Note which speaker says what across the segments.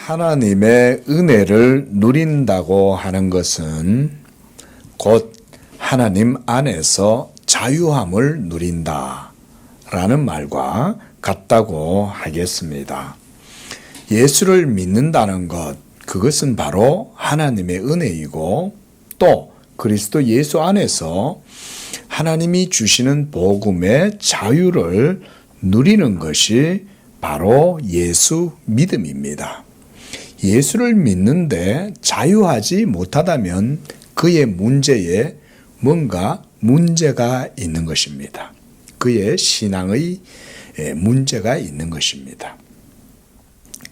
Speaker 1: 하나님의 은혜를 누린다고 하는 것은 곧 하나님 안에서 자유함을 누린다 라는 말과 같다고 하겠습니다. 예수를 믿는다는 것, 그것은 바로 하나님의 은혜이고 또 그리스도 예수 안에서 하나님이 주시는 복음의 자유를 누리는 것이 바로 예수 믿음입니다. 예수를 믿는데 자유하지 못하다면 그의 문제에 뭔가 문제가 있는 것입니다. 그의 신앙의 문제가 있는 것입니다.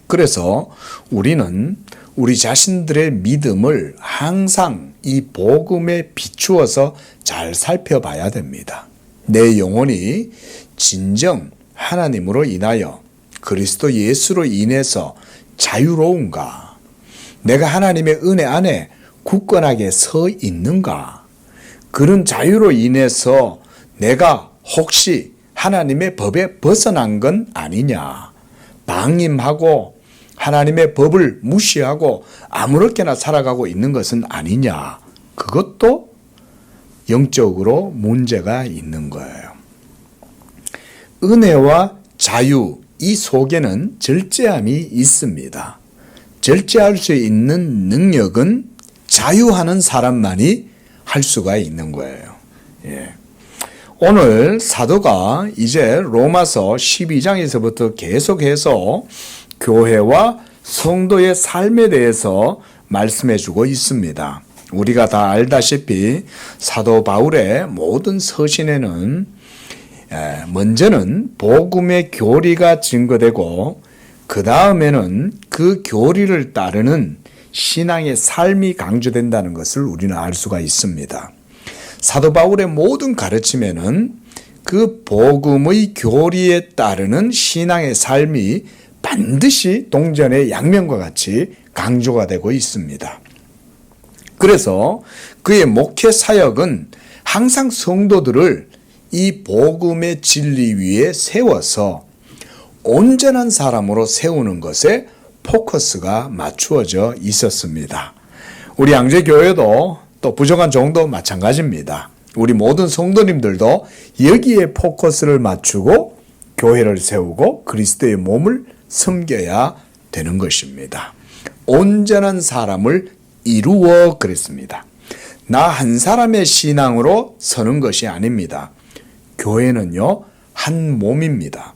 Speaker 1: 그래서 우리는 우리 자신들의 믿음을 항상 이 복음에 비추어서 잘 살펴봐야 됩니다. 내 영혼이 진정 하나님으로 인하여 그리스도 예수로 인해서 자유로운가? 내가 하나님의 은혜 안에 굳건하게 서 있는가? 그런 자유로 인해서 내가 혹시 하나님의 법에 벗어난 건 아니냐? 방임하고 하나님의 법을 무시하고 아무렇게나 살아가고 있는 것은 아니냐? 그것도 영적으로 문제가 있는 거예요. 은혜와 자유, 이 속에는 절제함이 있습니다. 절제할 수 있는 능력은 자유하는 사람만이 할 수가 있는 거예요. 오늘 사도가 이제 로마서 12장에서부터 계속해서 교회와 성도의 삶에 대해서 말씀해 주고 있습니다. 우리가 다 알다시피 사도 바울의 모든 서신에는 먼저는 복음의 교리가 증거되고 그 다음에는 그 교리를 따르는 신앙의 삶이 강조된다는 것을 우리는 알 수가 있습니다. 사도 바울의 모든 가르침에는 그 복음의 교리에 따르는 신앙의 삶이 반드시 동전의 양면과 같이 강조가 되고 있습니다. 그래서 그의 목회 사역은 항상 성도들을 이 복음의 진리 위에 세워서 온전한 사람으로 세우는 것에 포커스가 맞추어져 있었습니다. 우리 양재교회도 또 부정한 종도 마찬가지입니다. 우리 모든 성도님들도 여기에 포커스를 맞추고 교회를 세우고 그리스도의 몸을 섬겨야 되는 것입니다. 온전한 사람을 이루어 그랬습니다. 나 한 사람의 신앙으로 서는 것이 아닙니다. 교회는요, 한 몸입니다.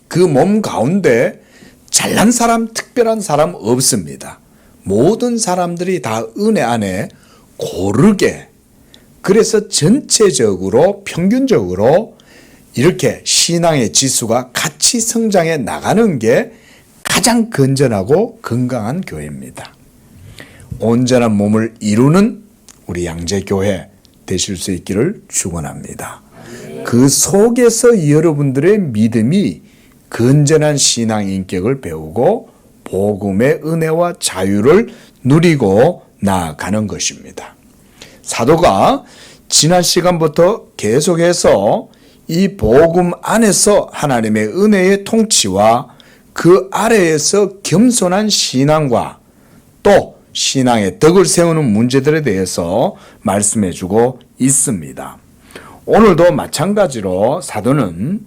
Speaker 1: 그 몸 가운데 잘난 사람, 특별한 사람 없습니다. 모든 사람들이 다 은혜 안에 고르게, 그래서 전체적으로 평균적으로 이렇게 신앙의 지수가 같이 성장해 나가는 게 가장 건전하고 건강한 교회입니다. 온전한 몸을 이루는 우리 양재교회 되실 수 있기를 축원합니다. 그 속에서 여러분들의 믿음이 건전한 신앙 인격을 배우고 복음의 은혜와 자유를 누리고 나아가는 것입니다. 사도가 지난 시간부터 계속해서 이 복음 안에서 하나님의 은혜의 통치와 그 아래에서 겸손한 신앙과 또 신앙의 덕을 세우는 문제들에 대해서 말씀해 주고 있습니다. 오늘도 마찬가지로 사도는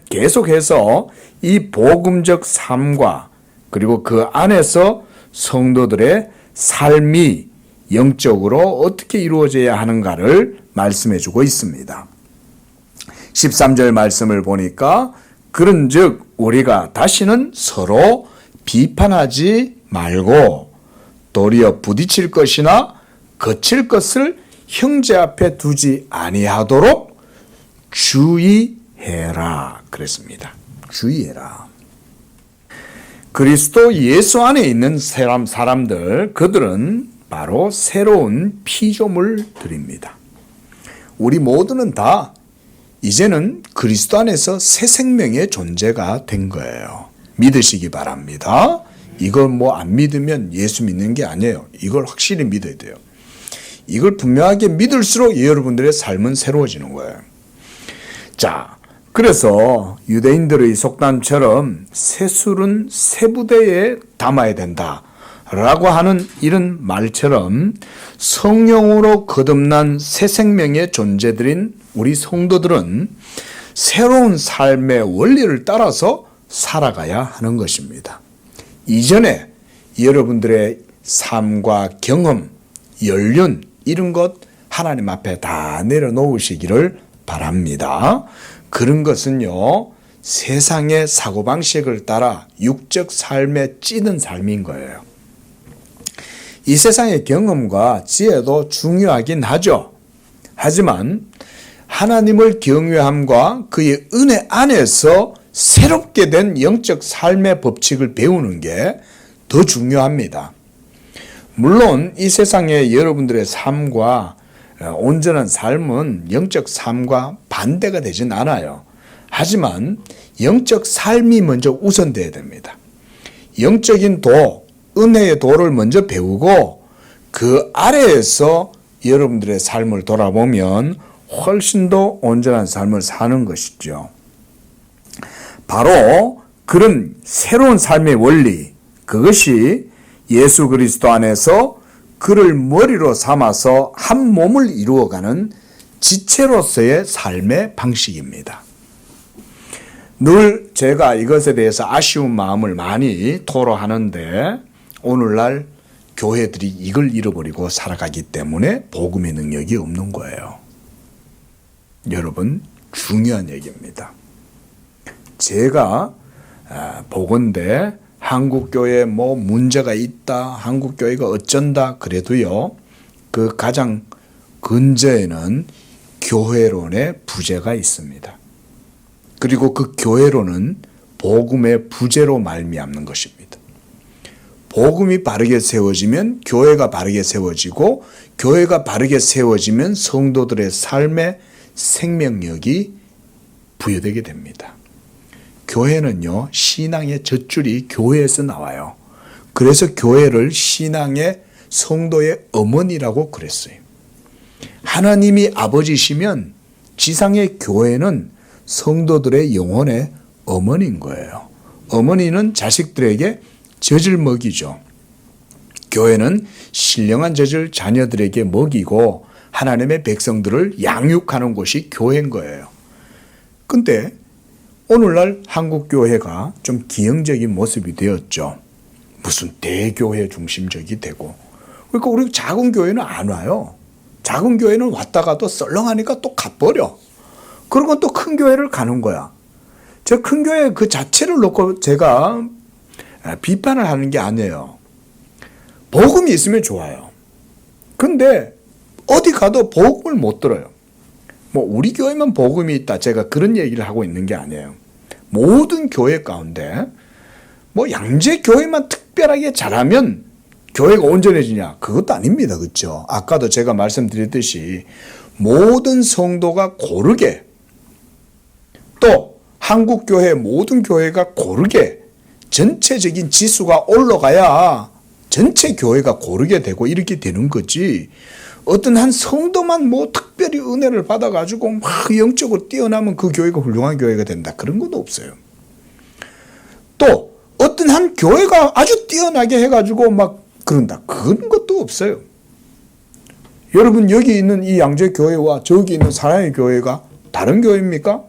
Speaker 1: 계속해서 이 복음적 삶과 그리고 그 안에서 성도들의 삶이 영적으로 어떻게 이루어져야 하는가를 말씀해 주고 있습니다. 13절 말씀을 보니까 그런즉 우리가 다시는 서로 비판하지 말고 도리어 부딪힐 것이나 거칠 것을 형제 앞에 두지 아니하도록 주의해라 그랬습니다. 주의해라. 그리스도 예수 안에 있는 사람들, 그들은 바로 새로운 피조물들입니다. 우리 모두는 다 이제는 그리스도 안에서 새 생명의 존재가 된 거예요. 믿으시기 바랍니다. 이걸 안 믿으면 예수 믿는 게 아니에요. 이걸 확실히 믿어야 돼요. 이걸 분명하게 믿을수록 여러분들의 삶은 새로워지는 거예요. 자, 그래서 유대인들의 속담처럼 세술은 세부대에 담아야 된다 라고 하는 이런 말처럼 성령으로 거듭난 새 생명의 존재들인 우리 성도들은 새로운 삶의 원리를 따라서 살아가야 하는 것입니다. 이전에 여러분들의 삶과 경험, 연륜 이런 것 하나님 앞에 다 내려놓으시기를 바랍니다. 그런 것은요, 세상의 사고방식을 따라 육적 삶에 찌든 삶인 거예요. 이 세상의 경험과 지혜도 중요하긴 하죠. 하지만 하나님을 경외함과 그의 은혜 안에서 새롭게 된 영적 삶의 법칙을 배우는 게 더 중요합니다. 물론 이 세상의 여러분들의 삶과 온전한 삶은 영적 삶과 반대가 되진 않아요. 하지만 영적 삶이 먼저 우선돼야 됩니다. 영적인 도, 은혜의 도를 먼저 배우고 그 아래에서 여러분들의 삶을 돌아보면 훨씬 더 온전한 삶을 사는 것이죠. 바로 그런 새로운 삶의 원리, 그것이 예수 그리스도 안에서 그를 머리로 삼아서 한 몸을 이루어가는 지체로서의 삶의 방식입니다. 늘 제가 이것에 대해서 아쉬운 마음을 많이 토로하는데 오늘날 교회들이 이걸 잃어버리고 살아가기 때문에 복음의 능력이 없는 거예요. 여러분, 중요한 얘기입니다. 제가 보건대 한국교회에 뭐 문제가 있다, 한국교회가 어쩐다 그래도요, 그 가장 근저에는 교회론의 부재가 있습니다. 그리고 그 교회론은 복음의 부재로 말미암는 것입니다. 복음이 바르게 세워지면 교회가 바르게 세워지고, 교회가 바르게 세워지면 성도들의 삶에 생명력이 부여되게 됩니다. 교회는요, 신앙의 젖줄이 교회에서 나와요. 그래서 교회를 신앙의 성도의 어머니라고 그랬어요. 하나님이 아버지시면 지상의 교회는 성도들의 영혼의 어머니인 거예요. 어머니는 자식들에게 젖을 먹이죠. 교회는 신령한 젖을 자녀들에게 먹이고 하나님의 백성들을 양육하는 곳이 교회인 거예요. 근데 오늘날 한국교회가 좀 기형적인 모습이 되었죠. 무슨 대교회 중심적이 되고. 그러니까 우리 작은 교회는 안 와요. 작은 교회는 왔다가도 썰렁하니까 또 가버려. 그리고 또 큰 교회를 가는 거야. 저 큰 교회 그 자체를 놓고 제가 비판을 하는 게 아니에요. 복음이 있으면 좋아요. 근데 어디 가도 복음을 못 들어요. 뭐 우리 교회만 복음이 있다, 제가 그런 얘기를 하고 있는 게 아니에요. 모든 교회 가운데 뭐 양재 교회만 특별하게 잘하면 교회가 온전해지냐? 그것도 아닙니다. 그렇죠? 아까도 제가 말씀드렸듯이 모든 성도가 고르게, 또 한국교회 모든 교회가 고르게 전체적인 지수가 올라가야 전체 교회가 고르게 되고 이렇게 되는 거지, 어떤 한 성도만 뭐 특별히 은혜를 받아가지고 막 영적으로 뛰어나면 그 교회가 훌륭한 교회가 된다, 그런 것도 없어요. 또 어떤 한 교회가 아주 뛰어나게 해가지고 막 그런다, 그런 것도 없어요. 여러분, 여기 있는 이 양재교회와 저기 있는 사랑의 교회가 다른 교회입니까?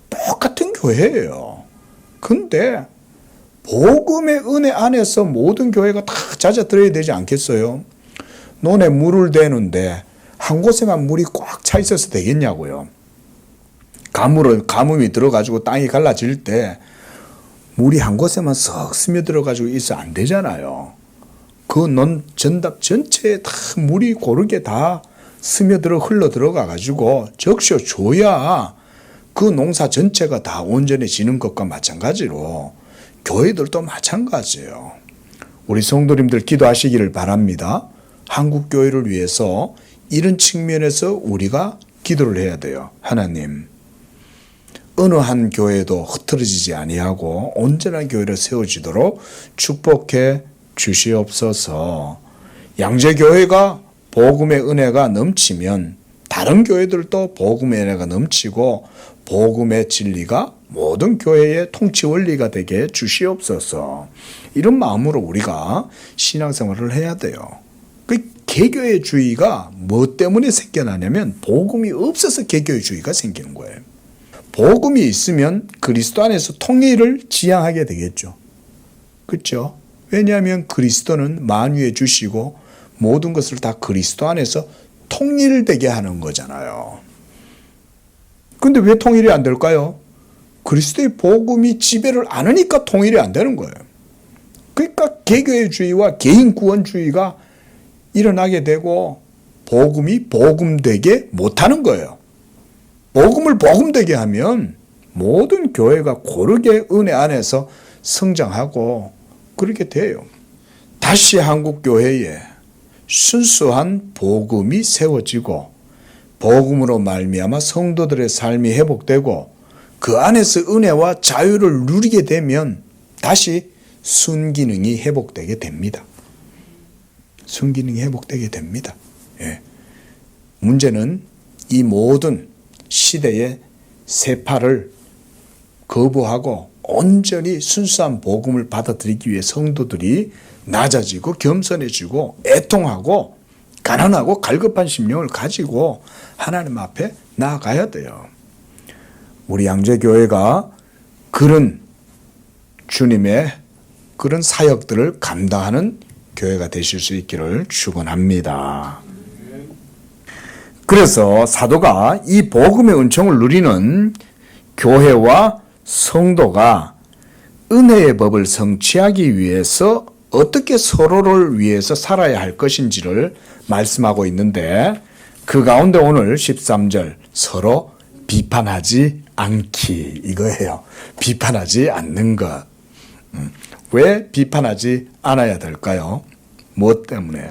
Speaker 1: 똑같은 교회예요. 근데 복음의 은혜 안에서 모든 교회가 다 잦아들어야 되지 않겠어요? 논에 물을 대는데 한 곳에만 물이 꽉 차 있어서 되겠냐고요. 가뭄이 들어가지고 땅이 갈라질 때 물이 한 곳에만 썩 스며들어가지고 있어 안 되잖아요. 그 논 전답 전체에 다 물이 고르게 다 스며들어 흘러 들어가가지고 적셔 줘야 그 농사 전체가 다 온전해지는 것과 마찬가지로 교회들도 마찬가지예요. 우리 성도님들 기도하시기를 바랍니다. 한국교회를 위해서 이런 측면에서 우리가 기도를 해야 돼요. 하나님, 어느 한 교회도 흐트러지지 아니하고 온전한 교회를 세워지도록 축복해 주시옵소서. 양재교회가 복음의 은혜가 넘치면 다른 교회들도 복음의 은혜가 넘치고 복음의 진리가 모든 교회의 통치 원리가 되게 주시옵소서. 이런 마음으로 우리가 신앙생활을 해야 돼요. 그 개교회주의가 뭐 때문에 생겨나냐면 복음이 없어서 개교회주의가 생기는 거예요. 복음이 있으면 그리스도 안에서 통일을 지향하게 되겠죠. 그렇죠? 왜냐하면 그리스도는 만유해 주시고 모든 것을 다 그리스도 안에서 통일되게 하는 거잖아요. 근데 왜 통일이 안 될까요? 그리스도의 복음이 지배를 안 하니까 통일이 안 되는 거예요. 그러니까 개교회주의와 개인구원주의가 일어나게 되고 복음이 복음되게 못하는 거예요. 복음을 복음되게 하면 모든 교회가 고르게 은혜 안에서 성장하고 그렇게 돼요. 다시 한국교회에 순수한 복음이 세워지고 복음으로 말미암아 성도들의 삶이 회복되고 그 안에서 은혜와 자유를 누리게 되면 다시 순기능이 회복되게 됩니다. 순기능이 회복되게 됩니다. 예. 문제는 이 모든 시대의 세파를 거부하고 온전히 순수한 복음을 받아들이기 위해 성도들이 낮아지고 겸손해지고 애통하고 가난하고 갈급한 심령을 가지고 하나님 앞에 나아가야 돼요. 우리 양재교회가 그런 주님의 그런 사역들을 감당하는 교회가 되실 수 있기를 축원합니다. 그래서 사도가 이 복음의 은총을 누리는 교회와 성도가 은혜의 법을 성취하기 위해서 어떻게 서로를 위해서 살아야 할 것인지를 말씀하고 있는데 그 가운데 오늘 13절 서로 비판하지 않기 이거예요. 비판하지 않는 것. 왜 비판하지 않아야 될까요? 무엇 때문에?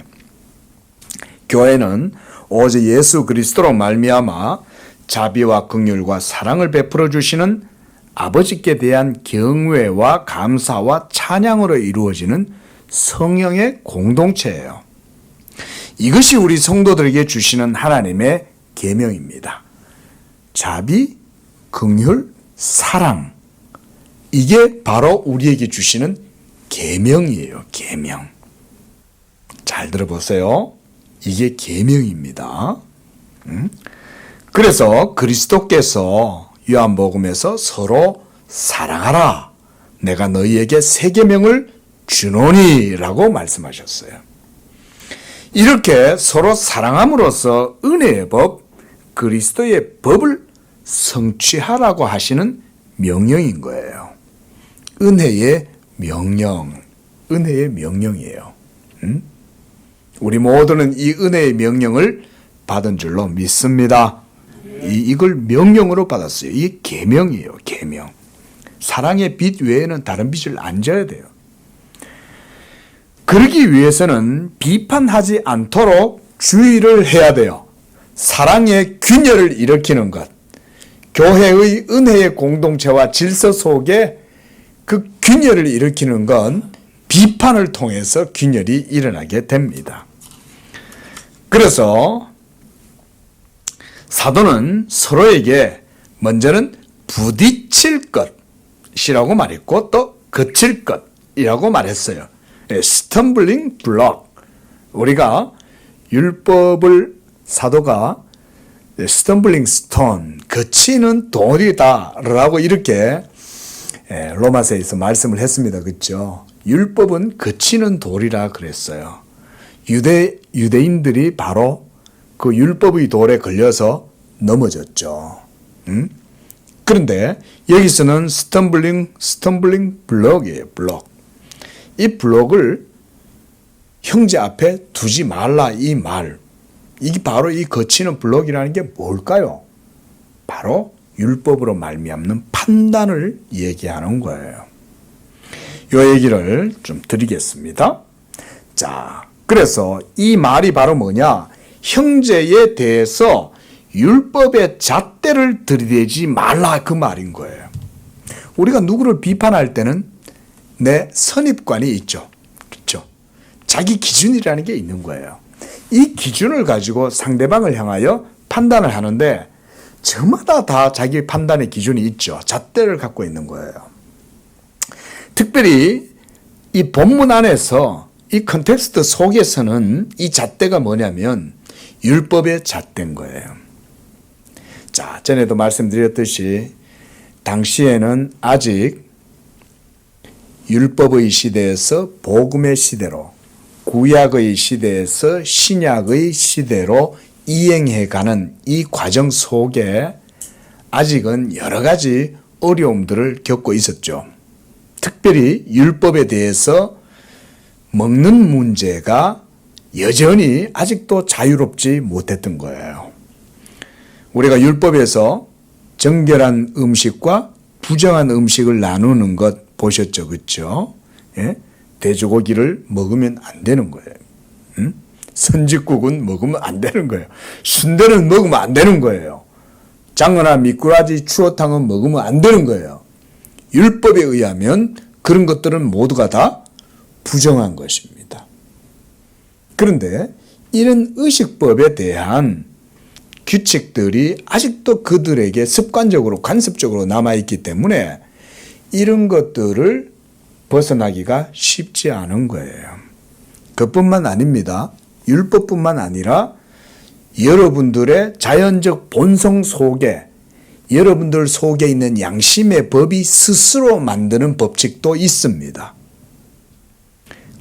Speaker 1: 교회는 오직 예수 그리스도로 말미암아 자비와 긍휼과 사랑을 베풀어 주시는 아버지께 대한 경외와 감사와 찬양으로 이루어지는 성령의 공동체예요. 이것이 우리 성도들에게 주시는 하나님의 계명입니다. 자비, 긍휼, 사랑. 이게 바로 우리에게 주시는 계명이에요. 계명. 잘 들어보세요. 이게 계명입니다. 그래서 그리스도께서 요한복음에서 서로 사랑하라. 내가 너희에게 새 계명을 주노니라고 말씀하셨어요. 이렇게 서로 사랑함으로써 은혜의 법, 그리스도의 법을 성취하라고 하시는 명령인 거예요. 은혜의 명령, 은혜의 명령이에요. 우리 모두는 이 은혜의 명령을 받은 줄로 믿습니다. 이걸 명령으로 받았어요. 이게 계명이에요. 계명. 사랑의 빛 외에는 다른 빛을 안 져야 돼요. 그러기 위해서는 비판하지 않도록 주의를 해야 돼요. 사랑의 균열을 일으키는 것. 교회의 은혜의 공동체와 질서 속에 그 균열을 일으키는 건 비판을 통해서 균열이 일어나게 됩니다. 그래서 사도는 서로에게 먼저는 부딪힐 것이라고 말했고 또 거칠 것이라고 말했어요. 스텀블링 블록. 우리가 율법을 사도가 스텀블링 스톤, 거치는 돌이다라고 이렇게 로마서에서 말씀을 했습니다. 그렇죠? 율법은 거치는 돌이라 그랬어요. 유대인들이 바로 그 율법의 돌에 걸려서 넘어졌죠. 그런데 여기서는 스텀블링 블록이에요. 블록. 이 블록을 형제 앞에 두지 말라 이 말. 이게 바로 이 거치는 블록이라는 게 뭘까요? 바로 율법으로 말미암는 판단을 얘기하는 거예요. 이 얘기를 좀 드리겠습니다. 자, 그래서 이 말이 바로 뭐냐? 형제에 대해서 율법의 잣대를 들이대지 말라 그 말인 거예요. 우리가 누구를 비판할 때는 내 선입관이 있죠. 그렇죠? 자기 기준이라는 게 있는 거예요. 이 기준을 가지고 상대방을 향하여 판단을 하는데 저마다 다 자기 판단의 기준이 있죠. 잣대를 갖고 있는 거예요. 특별히 이 본문 안에서 이 컨텍스트 속에서는 이 잣대가 뭐냐면 율법의 잣대인 거예요. 자, 전에도 말씀드렸듯이 당시에는 아직 율법의 시대에서 복음의 시대로, 구약의 시대에서 신약의 시대로 이행해가는 이 과정 속에 아직은 여러 가지 어려움들을 겪고 있었죠. 특별히 율법에 대해서 먹는 문제가 여전히 아직도 자유롭지 못했던 거예요. 우리가 율법에서 정결한 음식과 부정한 음식을 나누는 것 보셨죠, 그렇죠? 예? 돼지고기를 먹으면 안 되는 거예요. 선짓국은 먹으면 안 되는 거예요. 순대는 먹으면 안 되는 거예요. 장어나 미꾸라지, 추어탕은 먹으면 안 되는 거예요. 율법에 의하면 그런 것들은 모두가 다 부정한 것입니다. 그런데 이런 의식법에 대한 규칙들이 아직도 그들에게 습관적으로, 관습적으로 남아있기 때문에 이런 것들을 벗어나기가 쉽지 않은 거예요. 그뿐만 아닙니다. 율법뿐만 아니라 여러분들의 자연적 본성 속에, 여러분들 속에 있는 양심의 법이 스스로 만드는 법칙도 있습니다.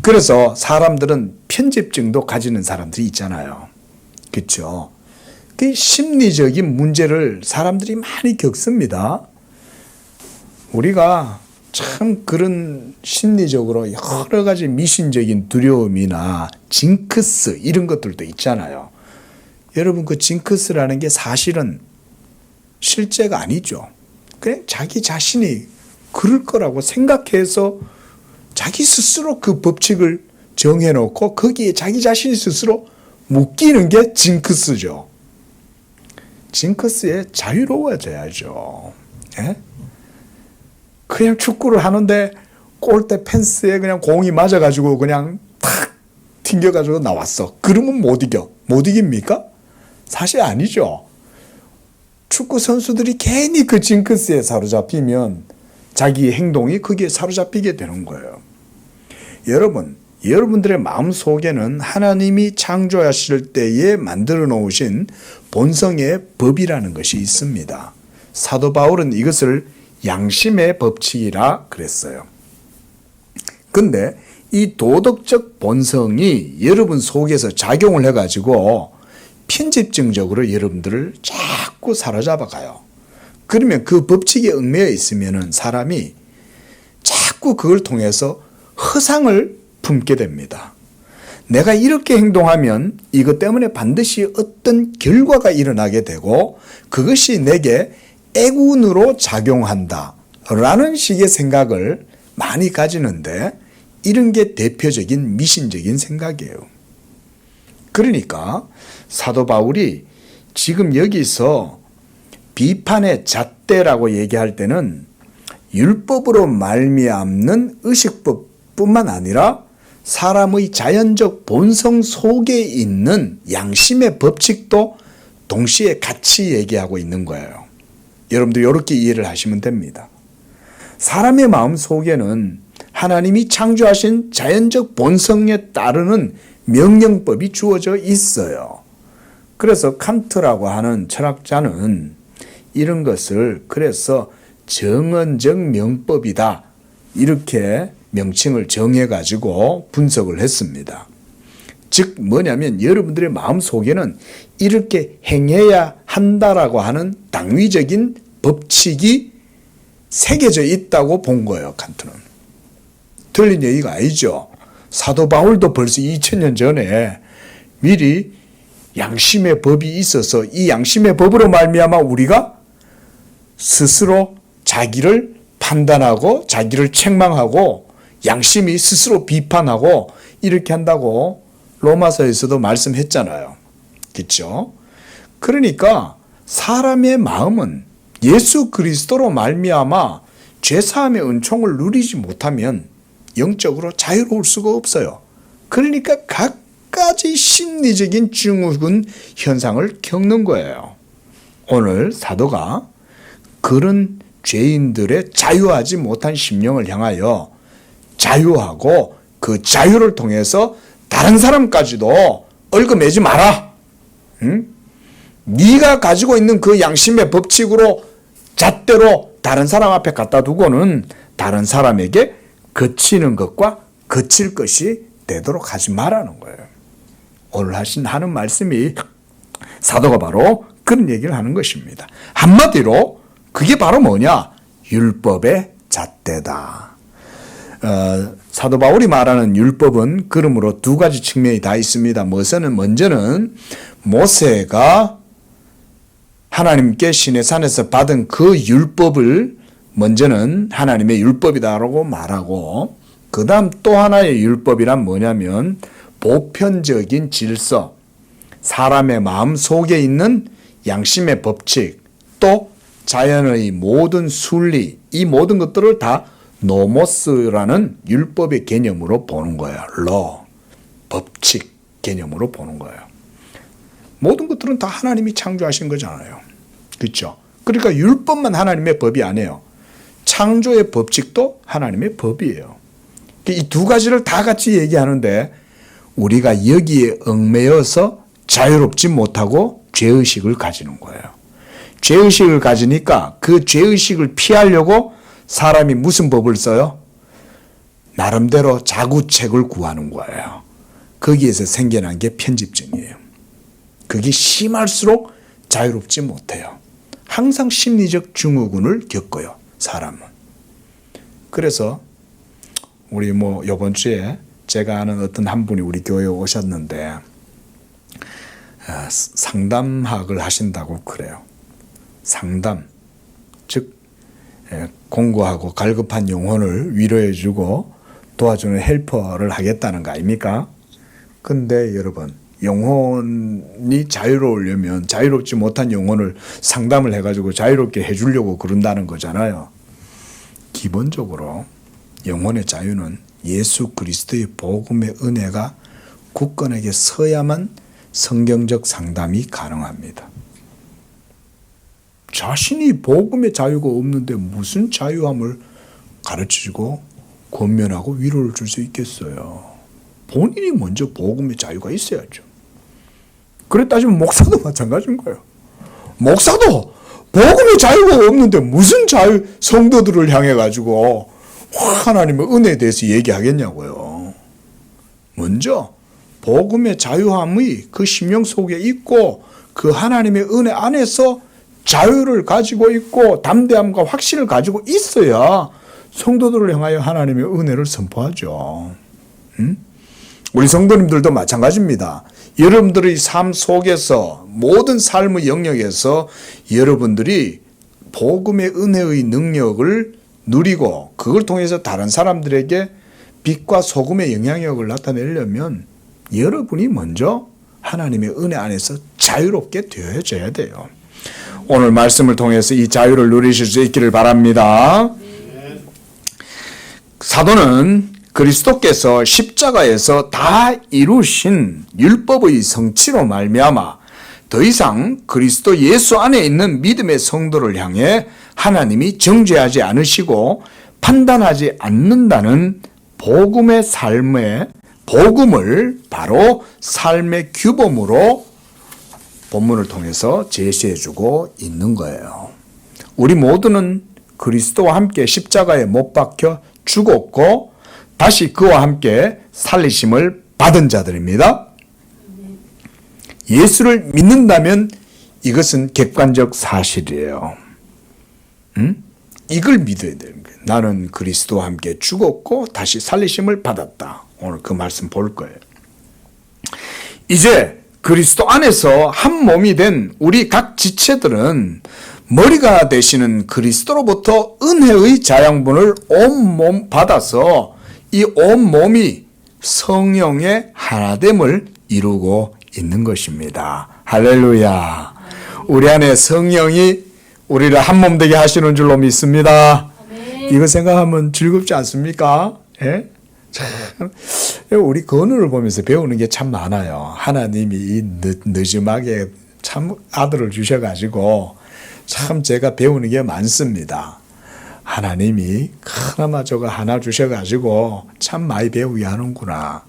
Speaker 1: 그래서 사람들은 편집증도 가지는 사람들이 있잖아요. 그렇죠? 그 심리적인 문제를 사람들이 많이 겪습니다. 우리가 참 그런 심리적으로 여러 가지 미신적인 두려움이나 징크스 이런 것들도 있잖아요. 여러분, 그 징크스라는 게 사실은 실제가 아니죠. 그냥 자기 자신이 그럴 거라고 생각해서 자기 스스로 그 법칙을 정해놓고 거기에 자기 자신이 스스로 묶이는 게 징크스죠. 징크스에 자유로워져야죠. 예? 그냥 축구를 하는데 골대 펜스에 그냥 공이 맞아가지고 그냥 탁 튕겨가지고 나왔어. 그러면 못 이겨. 못 이깁니까? 사실 아니죠. 축구 선수들이 괜히 그 징크스에 사로잡히면 자기 행동이 거기에 사로잡히게 되는 거예요. 여러분, 여러분들의 마음 속에는 하나님이 창조하실 때에 만들어 놓으신 본성의 법이라는 것이 있습니다. 사도 바울은 이것을 양심의 법칙이라 그랬어요. 근데 이 도덕적 본성이 여러분 속에서 작용을 해가지고 편집증적으로 여러분들을 자꾸 사로잡아 가요. 그러면 그 법칙에 얽매여 있으면 사람이 자꾸 그걸 통해서 허상을 품게 됩니다. 내가 이렇게 행동하면 이것 때문에 반드시 어떤 결과가 일어나게 되고 그것이 내게 애군으로 작용한다 라는 식의 생각을 많이 가지는데 이런 게 대표적인 미신적인 생각이에요. 그러니까 사도 바울이 지금 여기서 비판의 잣대라고 얘기할 때는 율법으로 말미암는 의식법뿐만 아니라 사람의 자연적 본성 속에 있는 양심의 법칙도 동시에 같이 얘기하고 있는 거예요. 여러분들 이렇게 이해를 하시면 됩니다. 사람의 마음 속에는 하나님이 창조하신 자연적 본성에 따르는 명령법이 주어져 있어요. 그래서 칸트라고 하는 철학자는 이런 것을 그래서 정언적 명법이다 이렇게 명칭을 정해가지고 분석을 했습니다. 즉 뭐냐면 여러분들의 마음 속에는 이렇게 행해야 한다라고 하는 당위적인 법칙이 새겨져 있다고 본 거예요. 칸트는. 틀린 얘기가 아니죠. 사도 바울도 벌써 2000년 전에 미리 양심의 법이 있어서 이 양심의 법으로 말미암아 우리가 스스로 자기를 판단하고 자기를 책망하고 양심이 스스로 비판하고 이렇게 한다고 로마서에서도 말씀했잖아요. 그렇죠? 그러니까 사람의 마음은 예수 그리스도로 말미암아 죄사함의 은총을 누리지 못하면 영적으로 자유로울 수가 없어요. 그러니까 갖가지 심리적인 증후군 현상을 겪는 거예요. 오늘 사도가 그런 죄인들의 자유하지 못한 심령을 향하여 자유하고 그 자유를 통해서 다른 사람까지도 얽어매지 마라. 응? 네가 가지고 있는 그 양심의 법칙으로 잣대로 다른 사람 앞에 갖다 두고는 다른 사람에게 거치는 것과 거칠 것이 되도록 하지 말라는 거예요. 오늘 하는 말씀이 사도가 바로 그런 얘기를 하는 것입니다. 한마디로 그게 바로 뭐냐? 율법의 잣대다. 사도 바울이 말하는 율법은 그러므로 두 가지 측면이 다 있습니다. 먼저는 모세가 하나님께 시내산에서 받은 그 율법을 먼저는 하나님의 율법이다라고 말하고, 그 다음 또 하나의 율법이란 뭐냐면 보편적인 질서, 사람의 마음 속에 있는 양심의 법칙, 또 자연의 모든 순리, 이 모든 것들을 다 노모스라는 율법의 개념으로 보는 거예요. 법칙 개념으로 보는 거예요. 모든 것들은 다 하나님이 창조하신 거잖아요. 그렇죠? 그러니까 율법만 하나님의 법이 아니에요. 창조의 법칙도 하나님의 법이에요. 이 두 가지를 다 같이 얘기하는데 우리가 여기에 얽매여서 자유롭지 못하고 죄의식을 가지는 거예요. 죄의식을 가지니까 그 죄의식을 피하려고 사람이 무슨 법을 써요? 나름대로 자구책을 구하는 거예요. 거기에서 생겨난 게 편집증이에요. 그게 심할수록 자유롭지 못해요. 항상 심리적 증후군을 겪어요, 사람은. 그래서 우리 이번 주에 제가 아는 어떤 한 분이 우리 교회에 오셨는데 상담학을 하신다고 그래요. 상담, 즉 공고하고 갈급한 영혼을 위로해주고 도와주는 헬퍼를 하겠다는 거 아닙니까? 근데 여러분, 영혼이 자유로우려면 자유롭지 못한 영혼을 상담을 해가지고 자유롭게 해주려고 그런다는 거잖아요. 기본적으로 영혼의 자유는 예수 그리스도의 복음의 은혜가 굳건하게 서야만 성경적 상담이 가능합니다. 자신이 복음의 자유가 없는데 무슨 자유함을 가르치고 권면하고 위로를 줄 수 있겠어요. 본인이 먼저 복음의 자유가 있어야죠. 그래 따지면 목사도 마찬가지인 거예요. 목사도 복음의 자유가 없는데 무슨 자유, 성도들을 향해 가지고 하나님의 은혜에 대해서 얘기하겠냐고요. 먼저 복음의 자유함이 그 심령 속에 있고 그 하나님의 은혜 안에서 자유를 가지고 있고 담대함과 확신을 가지고 있어야 성도들을 향하여 하나님의 은혜를 선포하죠. 우리 성도님들도 마찬가지입니다. 여러분들의 삶 속에서 모든 삶의 영역에서 여러분들이 복음의 은혜의 능력을 누리고 그걸 통해서 다른 사람들에게 빛과 소금의 영향력을 나타내려면 여러분이 먼저 하나님의 은혜 안에서 자유롭게 되어져야 돼요. 오늘 말씀을 통해서 이 자유를 누리실 수 있기를 바랍니다. 사도는 그리스도께서 십자가에서 다 이루신 율법의 성취로 말미암아 더 이상 그리스도 예수 안에 있는 믿음의 성도를 향해 하나님이 정죄하지 않으시고 판단하지 않는다는 복음의 복음을 바로 삶의 규범으로 본문을 통해서 제시해주고 있는 거예요. 우리 모두는 그리스도와 함께 십자가에 못 박혀 죽었고 다시 그와 함께 살리심을 받은 자들입니다. 예수를 믿는다면 이것은 객관적 사실이에요. 이걸 믿어야 되는 거예요. 나는 그리스도와 함께 죽었고 다시 살리심을 받았다. 오늘 그 말씀 볼 거예요. 이제 그리스도 안에서 한 몸이 된 우리 각 지체들은 머리가 되시는 그리스도로부터 은혜의 자양분을 온몸 받아서 이 온몸이 성령의 하나됨을 이루고 있는 것입니다. 할렐루야. 우리 안에 성령이 우리를 한 몸 되게 하시는 줄로 믿습니다. 이거 생각하면 즐겁지 않습니까? 예? 우리 건우를 보면서 배우는 게 참 많아요. 하나님이 이 늦음하게 참 아들을 주셔가지고 참 제가 배우는 게 많습니다. 하나님이 그나마 저거 하나 주셔가지고 참 많이 배우게 하는구나.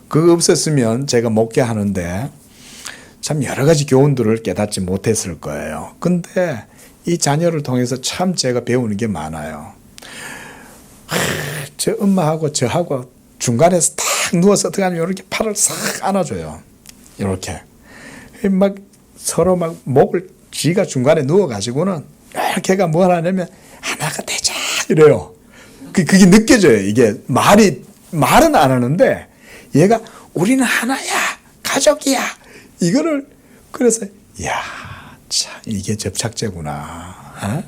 Speaker 1: 그거 없었으면 제가 목회하는데 참 여러 가지 교훈들을 깨닫지 못했을 거예요. 근데 이 자녀를 통해서 참 제가 배우는 게 많아요. 저 엄마하고 저하고 중간에서 탁 누워서 어떻게 하면 이렇게 팔을 싹 안아줘요. 이렇게. 막 서로 막 목을 지가 중간에 누워가지고는 이렇게가 뭘 하냐면 하나가 되자 이래요. 그게 느껴져요. 이게 말은 안 하는데 얘가 우리는 하나야, 가족이야. 이거를 그래서 야, 참 이게 접착제구나. 어?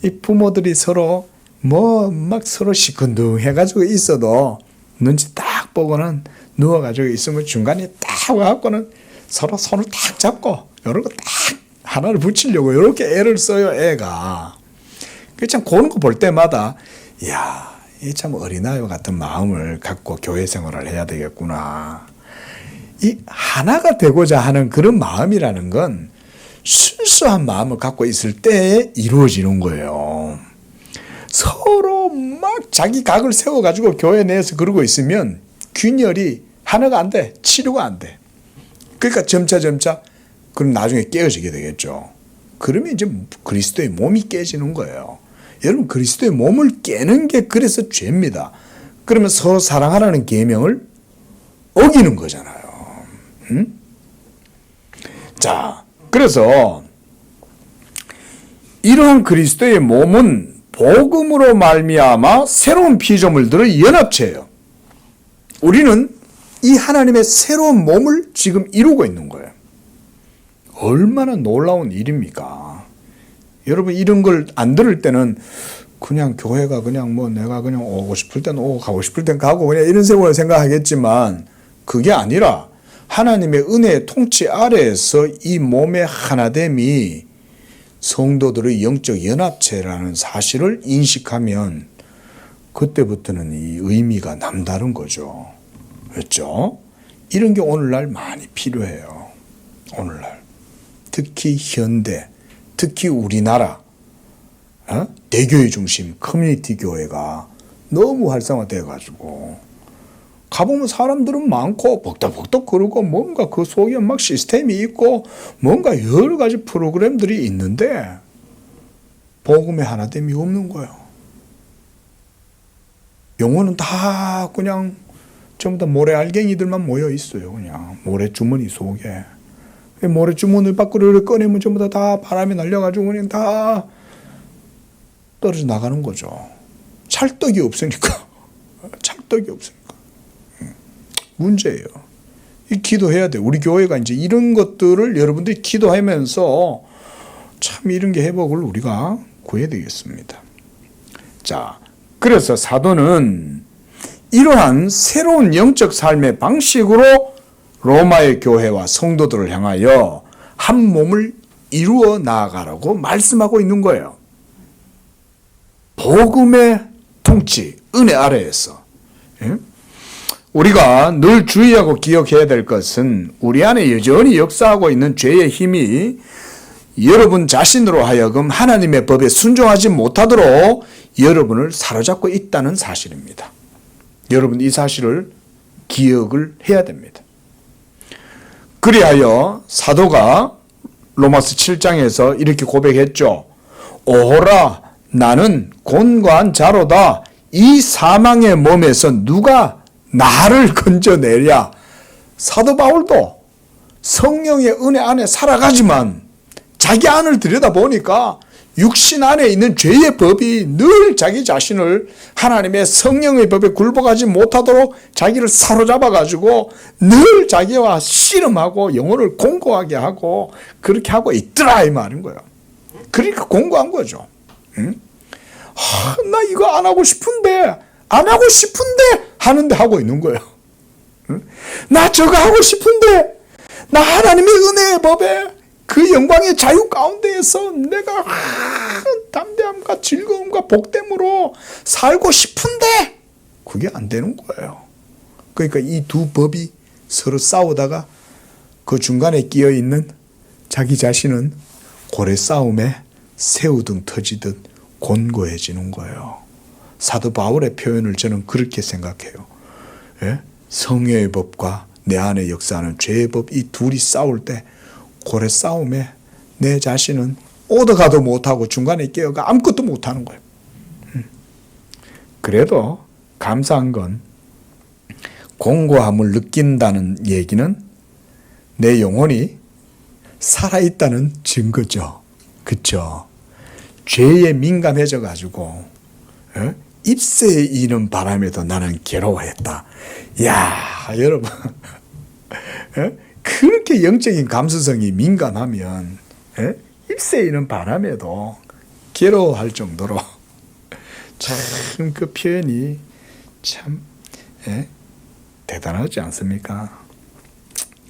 Speaker 1: 이 부모들이 서로 막 서로 시큰둥해가지고 있어도 눈치 딱 보고는 누워가지고 있으면 중간에 딱 와갖고는 서로 손을 딱 잡고 이러고 딱 하나를 붙이려고 이렇게 애를 써요, 애가. 참 그런 거 볼 때마다 이야, 이 참 어린아이와 같은 마음을 갖고 교회 생활을 해야 되겠구나. 이 하나가 되고자 하는 그런 마음이라는 건 순수한 마음을 갖고 있을 때 이루어지는 거예요. 서로 막 자기 각을 세워가지고 교회 내에서 그러고 있으면 균열이 하나가 안 돼. 치료가 안 돼. 그러니까 점차 그럼 나중에 깨어지게 되겠죠. 그러면 이제 그리스도의 몸이 깨지는 거예요. 여러분, 그리스도의 몸을 깨는 게 그래서 죄입니다. 그러면 서로 사랑하라는 계명을 어기는 거잖아요. 응? 자, 그래서 이러한 그리스도의 몸은 복음으로 말미암아 새로운 피조물들의 연합체예요. 우리는 이 하나님의 새로운 몸을 지금 이루고 있는 거예요. 얼마나 놀라운 일입니까? 여러분, 이런 걸 안 들을 때는 그냥 교회가 그냥 뭐 내가 그냥 오고 싶을 땐 오고 가고 싶을 땐 가고 그냥 이런 생각을 생각하겠지만 그게 아니라 하나님의 은혜의 통치 아래에서 이 몸의 하나됨이 성도들의 영적 연합체라는 사실을 인식하면 그때부터는 이 의미가 남다른 거죠. 그렇죠? 이런 게 오늘날 많이 필요해요. 오늘날. 특히 현대, 특히 우리나라 대교회 중심 커뮤니티 교회가 너무 활성화되어가지고 가보면 사람들은 많고 벅덕벅덕 그러고 뭔가 그 속에 막 시스템이 있고 뭔가 여러 가지 프로그램들이 있는데 복음의 하나됨이 없는 거예요. 영혼은 다 그냥 전부 다 모래알갱이들만 모여 있어요. 그냥 모래주머니 속에. 모래주머니 밖으로 꺼내면 전부 다 바람이 날려가지고 그냥 다 떨어져 나가는 거죠. 찰떡이 없으니까. 찰떡이 없으니까. 문제예요. 이 기도해야 돼. 우리 교회가 이제 이런 것들을 여러분들이 기도하면서 참 이런 게 회복을 우리가 구해야 되겠습니다. 자, 그래서 사도는 이러한 새로운 영적 삶의 방식으로 로마의 교회와 성도들을 향하여 한 몸을 이루어 나아가라고 말씀하고 있는 거예요. 복음의 통치, 은혜 아래에서. 우리가 늘 주의하고 기억해야 될 것은 우리 안에 여전히 역사하고 있는 죄의 힘이 여러분 자신으로 하여금 하나님의 법에 순종하지 못하도록 여러분을 사로잡고 있다는 사실입니다. 여러분 이 사실을 기억을 해야 됩니다. 그리하여 사도가 로마서 7장에서 이렇게 고백했죠. 오호라 나는 곤고한 자로다. 이 사망의 몸에서 누가 나를 건져내랴. 사도 바울도 성령의 은혜 안에 살아가지만 자기 안을 들여다보니까 육신 안에 있는 죄의 법이 늘 자기 자신을 하나님의 성령의 법에 굴복하지 못하도록 자기를 사로잡아가지고 늘 자기와 씨름하고 영혼을 공고하게 하고 그렇게 하고 있더라 이 말인 거예요. 그러니까 공고한 거죠. 응? 나 이거 안 하고 싶은데 하는데 하고 있는 거예요. 응? 나 저거 하고 싶은데 나 하나님의 은혜의 법에 그 영광의 자유 가운데에서 내가 담대함과 즐거움과 복됨으로 살고 싶은데 그게 안 되는 거예요. 그러니까 이 두 법이 서로 싸우다가 그 중간에 끼어 있는 자기 자신은 고래 싸움에 새우등 터지듯 곤고해지는 거예요. 사도 바울의 표현을 저는 그렇게 생각해요. 예? 성령의 법과 내 안에 역사하는 죄의 법, 이 둘이 싸울 때 고래 싸움에 내 자신은 오더가도 못하고 중간에 끼어가 아무것도 못하는 거예요. 그래도 감사한 건 공고함을 느낀다는 얘기는 내 영혼이 살아있다는 증거죠. 그렇죠? 죄에 민감해져 가지고 잎새에 이는 바람에도 나는 괴로워했다. 야, 여러분 그렇게 영적인 감수성이 민감하면 잎새에 이는 바람에도 괴로워할 정도로 참 그 표현이 참 대단하지 않습니까?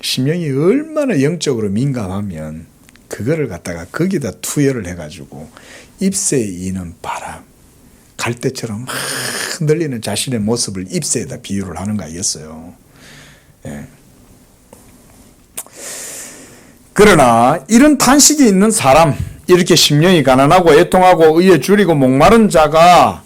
Speaker 1: 심령이 얼마나 영적으로 민감하면 그거를 갖다가 거기다 투여를 해가지고 잎새에 이는 바람, 갈대처럼 막 흔들리는 자신의 모습을 잎새에다 비유를 하는 거 아니겠어요? 예. 그러나 이런 탄식이 있는 사람, 이렇게 심령이 가난하고 애통하고 의에 줄이고 목마른 자가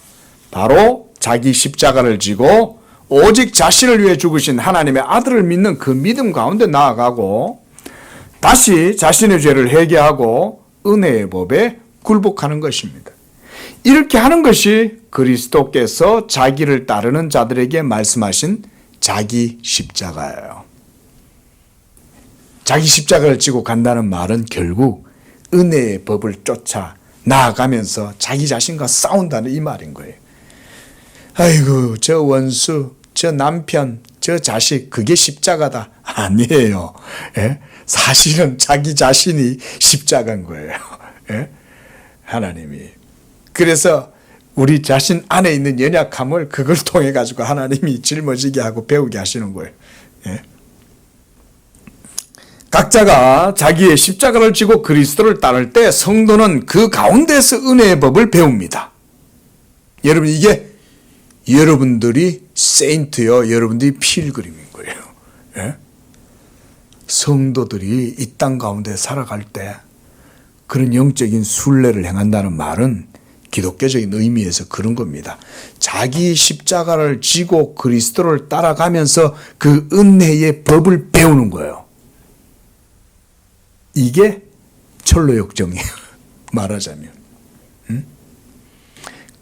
Speaker 1: 바로 자기 십자가를 지고 오직 자신을 위해 죽으신 하나님의 아들을 믿는 그 믿음 가운데 나아가고 다시 자신의 죄를 회개하고 은혜의 법에 굴복하는 것입니다. 이렇게 하는 것이 그리스도께서 자기를 따르는 자들에게 말씀하신 자기 십자가예요. 자기 십자가를 지고 간다는 말은 결국 은혜의 법을 쫓아 나아가면서 자기 자신과 싸운다는 이 말인 거예요. 아이고, 저 원수, 저 남편, 저 자식, 그게 십자가다. 아니에요. 예? 사실은 자기 자신이 십자가인 거예요. 예? 하나님이. 그래서 우리 자신 안에 있는 연약함을 그걸 통해 가지고 하나님이 짊어지게 하고 배우게 하시는 거예요. 예? 각자가 자기의 십자가를 지고 그리스도를 따를 때 성도는 그 가운데서 은혜의 법을 배웁니다. 여러분, 이게 여러분들이 세인트요, 여러분들이 필그림인 거예요. 예? 성도들이 이 땅 가운데 살아갈 때 그런 영적인 순례를 행한다는 말은 기독교적인 의미에서 그런 겁니다. 자기 십자가를 지고 그리스도를 따라가면서 그 은혜의 법을 배우는 거예요. 이게 철로역정이에요. 말하자면.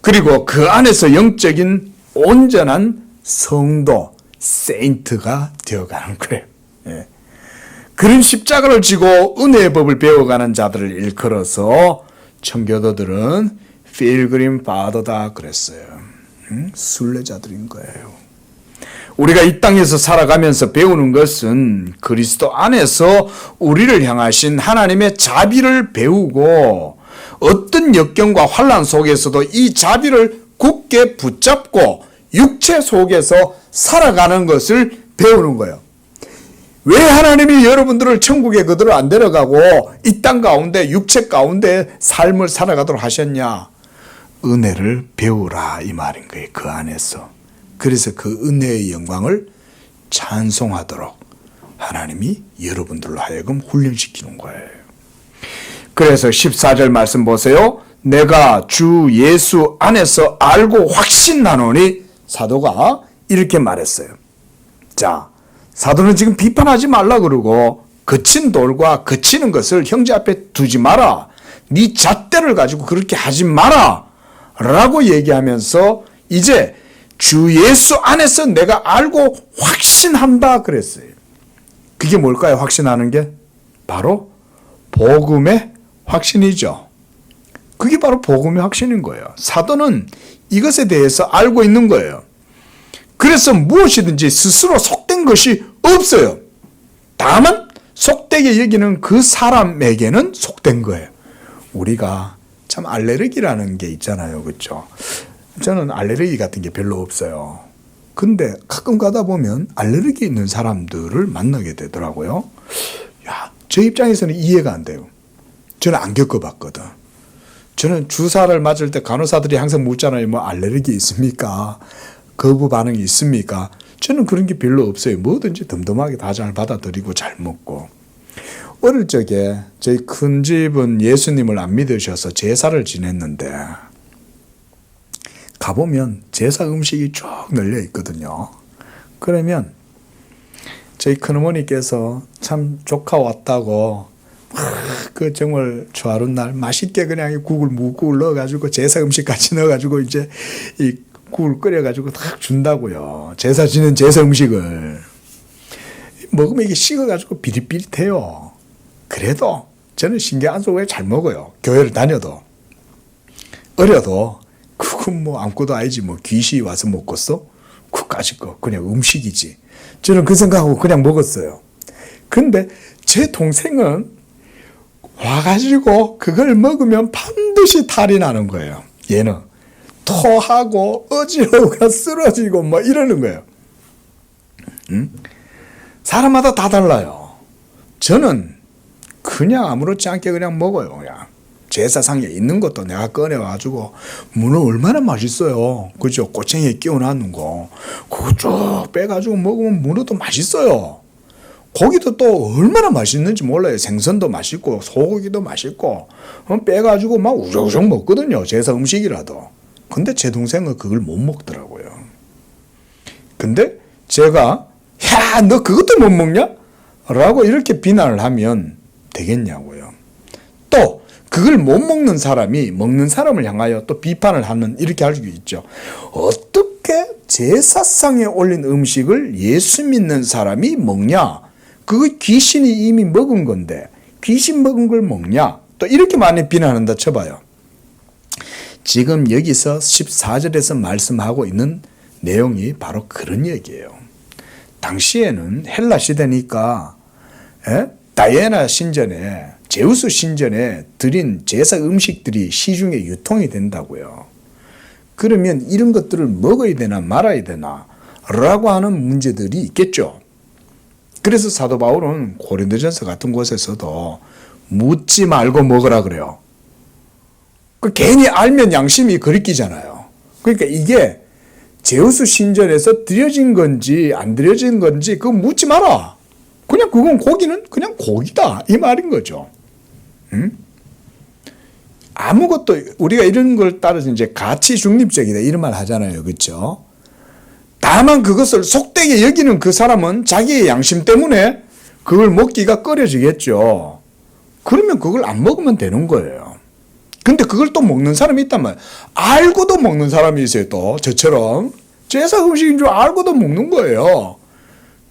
Speaker 1: 그리고 그 안에서 영적인 온전한 성도, 세인트가 되어가는 거예요. 예. 그런 십자가를 지고 은혜의 법을 배워가는 자들을 일컬어서 청교도들은 필그림 파더다 그랬어요. 순례자들인 거예요. 우리가 이 땅에서 살아가면서 배우는 것은 그리스도 안에서 우리를 향하신 하나님의 자비를 배우고 어떤 역경과 환난 속에서도 이 자비를 굳게 붙잡고 육체 속에서 살아가는 것을 배우는 거예요. 왜 하나님이 여러분들을 천국에 그대로 안 데려가고 이 땅 가운데 육체 가운데 삶을 살아가도록 하셨냐? 은혜를 배우라 이 말인 거예요. 그 안에서. 그래서 그 은혜의 영광을 찬송하도록 하나님이 여러분들로 하여금 훈련시키는 거예요. 그래서 14절 말씀 보세요. 내가 주 예수 안에서 알고 확신하노니 사도가 이렇게 말했어요. 자, 사도는 지금 비판하지 말라 그러고 거친 돌과 거치는 것을 형제 앞에 두지 마라. 네 잣대를 가지고 그렇게 하지 마라. 라고 얘기하면서 이제 주 예수 안에서 내가 알고 확신한다 그랬어요. 그게 뭘까요? 확신하는 게? 바로 복음의 확신이죠. 그게 바로 복음의 확신인 거예요. 사도는 이것에 대해서 알고 있는 거예요. 그래서 무엇이든지 스스로 속된 것이 없어요. 다만 속되게 여기는 그 사람에게는 속된 거예요. 우리가 참 알레르기라는 게 있잖아요. 그렇죠? 저는 알레르기 같은 게 별로 없어요. 근데 가끔 가다 보면 알레르기 있는 사람들을 만나게 되더라고요. 야, 저 입장에서는 이해가 안 돼요. 저는 안 겪어봤거든. 저는 주사를 맞을 때 간호사들이 항상 묻잖아요. 뭐 알레르기 있습니까? 거부 반응이 있습니까? 저는 그런 게 별로 없어요. 뭐든지 덤덤하게 다 잘 받아들이고 잘 먹고. 어릴 적에 저희 큰 집은 예수님을 안 믿으셔서 제사를 지냈는데 가보면 제사 음식이 쭉 널려 있거든요. 그러면 저희 큰어머니께서 참 조카 왔다고 그 정말 좋아하는 날 맛있게 그냥 국을 묵국을 넣어가지고 제사 음식 같이 넣어가지고 이제 이 국을 끓여가지고 딱 준다고요. 제사 지낸 제사 음식을 먹으면 이게 식어가지고 비릿비릿해요. 그래도 저는 신경 안 쓰고 잘 먹어요. 교회를 다녀도. 어려도 그건 뭐 아무것도 아니지 뭐 귀신이 와서 먹겠어? 그까짓 거 그냥 음식이지. 저는 그 생각하고 그냥 먹었어요. 근데 제 동생은 와가지고 그걸 먹으면 반드시 탈이 나는 거예요. 얘는 토하고 어지러워가 쓰러지고 뭐 이러는 거예요. 사람마다 다 달라요. 저는 그냥 아무렇지 않게 그냥 먹어요. 그냥 제사상에 있는 것도 내가 꺼내와가지고 문어 얼마나 맛있어요. 그죠? 꼬챙이에 끼워놨는 거 그거 쭉 빼가지고 먹으면 문어도 맛있어요. 고기도 또 얼마나 맛있는지 몰라요. 생선도 맛있고 소고기도 맛있고 빼가지고 막 우적우적 먹거든요. 제사 음식이라도. 근데 제 동생은 그걸 못 먹더라고요. 근데 제가 야, 너 그것도 못 먹냐? 라고 이렇게 비난을 하면 되겠냐고요. 또 그걸 못 먹는 사람이 먹는 사람을 향하여 또 비판을 하는 이렇게 할 수 있죠. 어떻게 제사상에 올린 음식을 예수 믿는 사람이 먹냐? 그거 귀신이 이미 먹은 건데 귀신 먹은 걸 먹냐? 또 이렇게 많이 비난한다 쳐봐요. 지금 여기서 14절에서 말씀하고 있는 내용이 바로 그런 얘기예요. 당시에는 헬라 시대니까 다이애나 신전에 제우스 신전에 드린 제사 음식들이 시중에 유통이 된다고요. 그러면 이런 것들을 먹어야 되나 말아야 되나 라고 하는 문제들이 있겠죠. 그래서 사도 바울은 고린도전서 같은 곳에서도 묻지 말고 먹으라 그래요. 괜히 알면 양심이 거리끼잖아요. 그러니까 이게 제우스 신전에서 드려진 건지 안 드려진 건지 그거 묻지 마라. 그냥 그건 고기는 그냥 고기다 이 말인 거죠. 아무것도 우리가 이런 걸 따라서 이제 가치 중립적이다 이런 말 하잖아요. 그렇죠? 다만 그것을 속되게 여기는 그 사람은 자기의 양심 때문에 그걸 먹기가 꺼려지겠죠. 그러면 그걸 안 먹으면 되는 거예요. 근데 그걸 또 먹는 사람이 있단 말이에요. 알고도 먹는 사람이 있어요. 또 저처럼 제사 음식인 줄 알고도 먹는 거예요.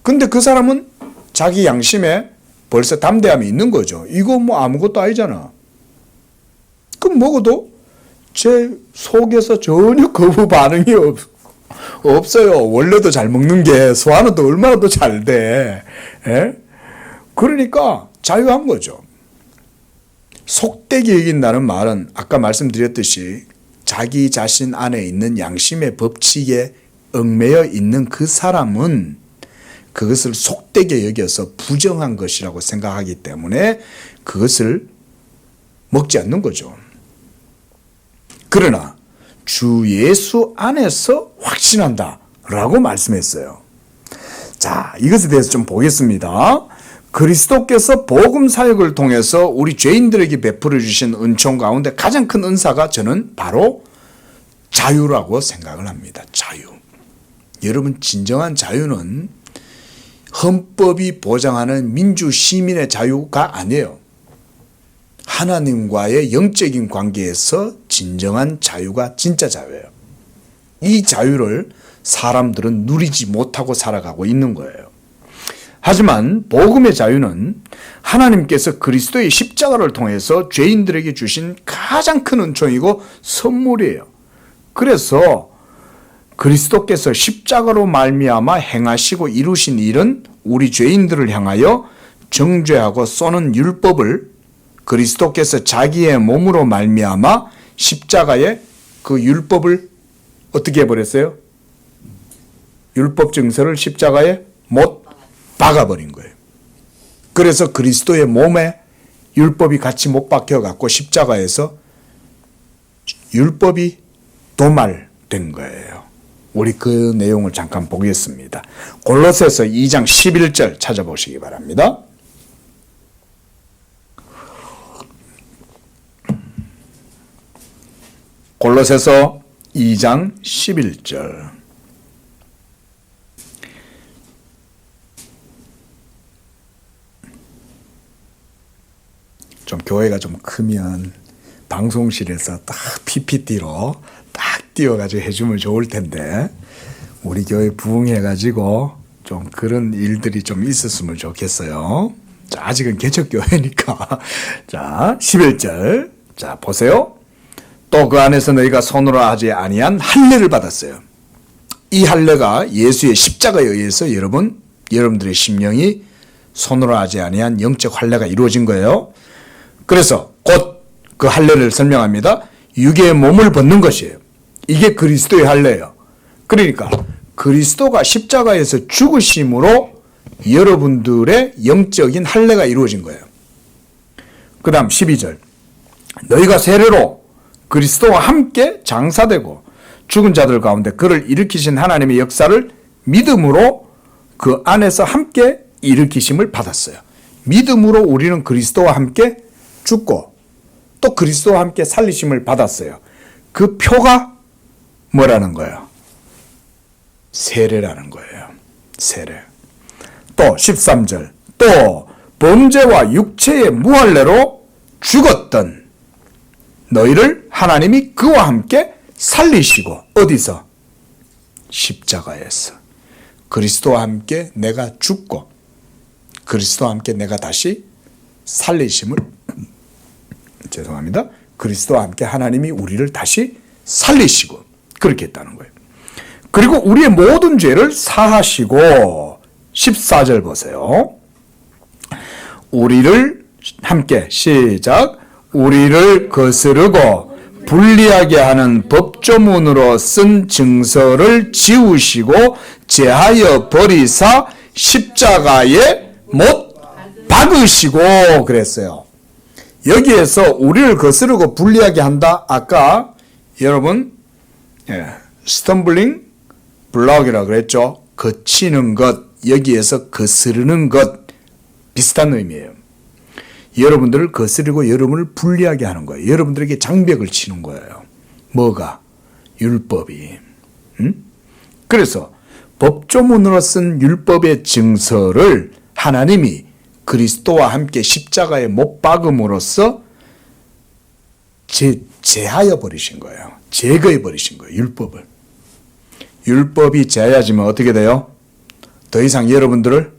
Speaker 1: 근데 그 사람은 자기 양심에 벌써 담대함이 있는 거죠. 이거 뭐 아무것도 아니잖아. 그럼 먹어도 제 속에서 전혀 거부 반응이 없어요. 원래도 잘 먹는 게 소화는 또 얼마나 더 잘 돼. 예? 그러니까 자유한 거죠. 속되게 여긴다는 말은 아까 말씀드렸듯이 자기 자신 안에 있는 양심의 법칙에 얽매여 있는 그 사람은 그것을 속되게 여겨서 부정한 것이라고 생각하기 때문에 그것을 먹지 않는 거죠. 그러나 주 예수 안에서 확신한다 라고 말씀했어요. 자, 이것에 대해서 좀 보겠습니다. 그리스도께서 복음 사역을 통해서 우리 죄인들에게 베풀어 주신 은총 가운데 가장 큰 은사가 저는 바로 자유라고 생각을 합니다. 자유. 여러분, 진정한 자유는 헌법이 보장하는 민주 시민의 자유가 아니에요. 하나님과의 영적인 관계에서 진정한 자유가 진짜 자유예요. 이 자유를 사람들은 누리지 못하고 살아가고 있는 거예요. 하지만 복음의 자유는 하나님께서 그리스도의 십자가를 통해서 죄인들에게 주신 가장 큰 은총이고 선물이에요. 그래서 그리스도께서 십자가로 말미암아 행하시고 이루신 일은 우리 죄인들을 향하여 정죄하고 쏘는 율법을 그리스도께서 자기의 몸으로 말미암아 십자가에 그 율법을 어떻게 해버렸어요? 율법 증서를 십자가에 못 박아버린 거예요. 그래서 그리스도의 몸에 율법이 같이 못 박혀갖고 십자가에서 율법이 도말된 거예요. 우리 그 내용을 잠깐 보겠습니다. 골로새서 2장 11절 찾아보시기 바랍니다. 골로새서 2장 11절. 좀 교회가 좀 크면 방송실에서 딱 PPT로 딱 띄워가지고 해주면 좋을 텐데 우리 교회 부흥해가지고 좀 그런 일들이 좀 있었으면 좋겠어요. 자, 아직은 개척교회니까. 자, 11절. 자, 보세요. 또 그 안에서 너희가 손으로 하지 아니한 할례를 받았어요. 이 할례가 예수의 십자가에 의해서 여러분들의 심령이 손으로 하지 아니한 영적 할례가 이루어진 거예요. 그래서 곧 그 할례를 설명합니다. 육의 몸을 벗는 것이에요. 이게 그리스도의 할례예요. 그러니까 그리스도가 십자가에서 죽으심으로 여러분들의 영적인 할례가 이루어진 거예요. 그 다음 12절. 너희가 세례로 그리스도와 함께 장사되고 죽은 자들 가운데 그를 일으키신 하나님의 역사를 믿음으로 그 안에서 함께 일으키심을 받았어요. 믿음으로 우리는 그리스도와 함께 죽고 또 그리스도와 함께 살리심을 받았어요. 그 표가 뭐라는 거예요? 세례라는 거예요. 세례. 또 13절. 또 범죄와 육체의 무할례로 죽었던 너희를 하나님이 그와 함께 살리시고 어디서? 십자가에서. 그리스도와 함께 내가 죽고 그리스도와 함께 내가 다시 살리심을 죄송합니다. 그리스도와 함께 하나님이 우리를 다시 살리시고 그렇게 했다는 거예요. 그리고 우리의 모든 죄를 사하시고 14절 보세요. 우리를 함께 시작. 우리를 거스르고 불리하게 하는 법조문으로 쓴 증서를 지우시고 제하여 버리사 십자가에 못 박으시고 그랬어요. 여기에서 우리를 거스르고 불리하게 한다. 아까 여러분 스텀블링 블럭이라고 그랬죠. 거치는 것, 여기에서 거스르는 것 비슷한 의미예요. 여러분들을 거스르고 여러분을 불리하게 하는 거예요. 여러분들에게 장벽을 치는 거예요. 뭐가? 율법이. 그래서 법조문으로 쓴 율법의 증서를 하나님이 그리스도와 함께 십자가에 못 박음으로써 제하여 버리신 거예요. 제거해 버리신 거예요. 율법을. 율법이 제하여지면 어떻게 돼요? 더 이상 여러분들을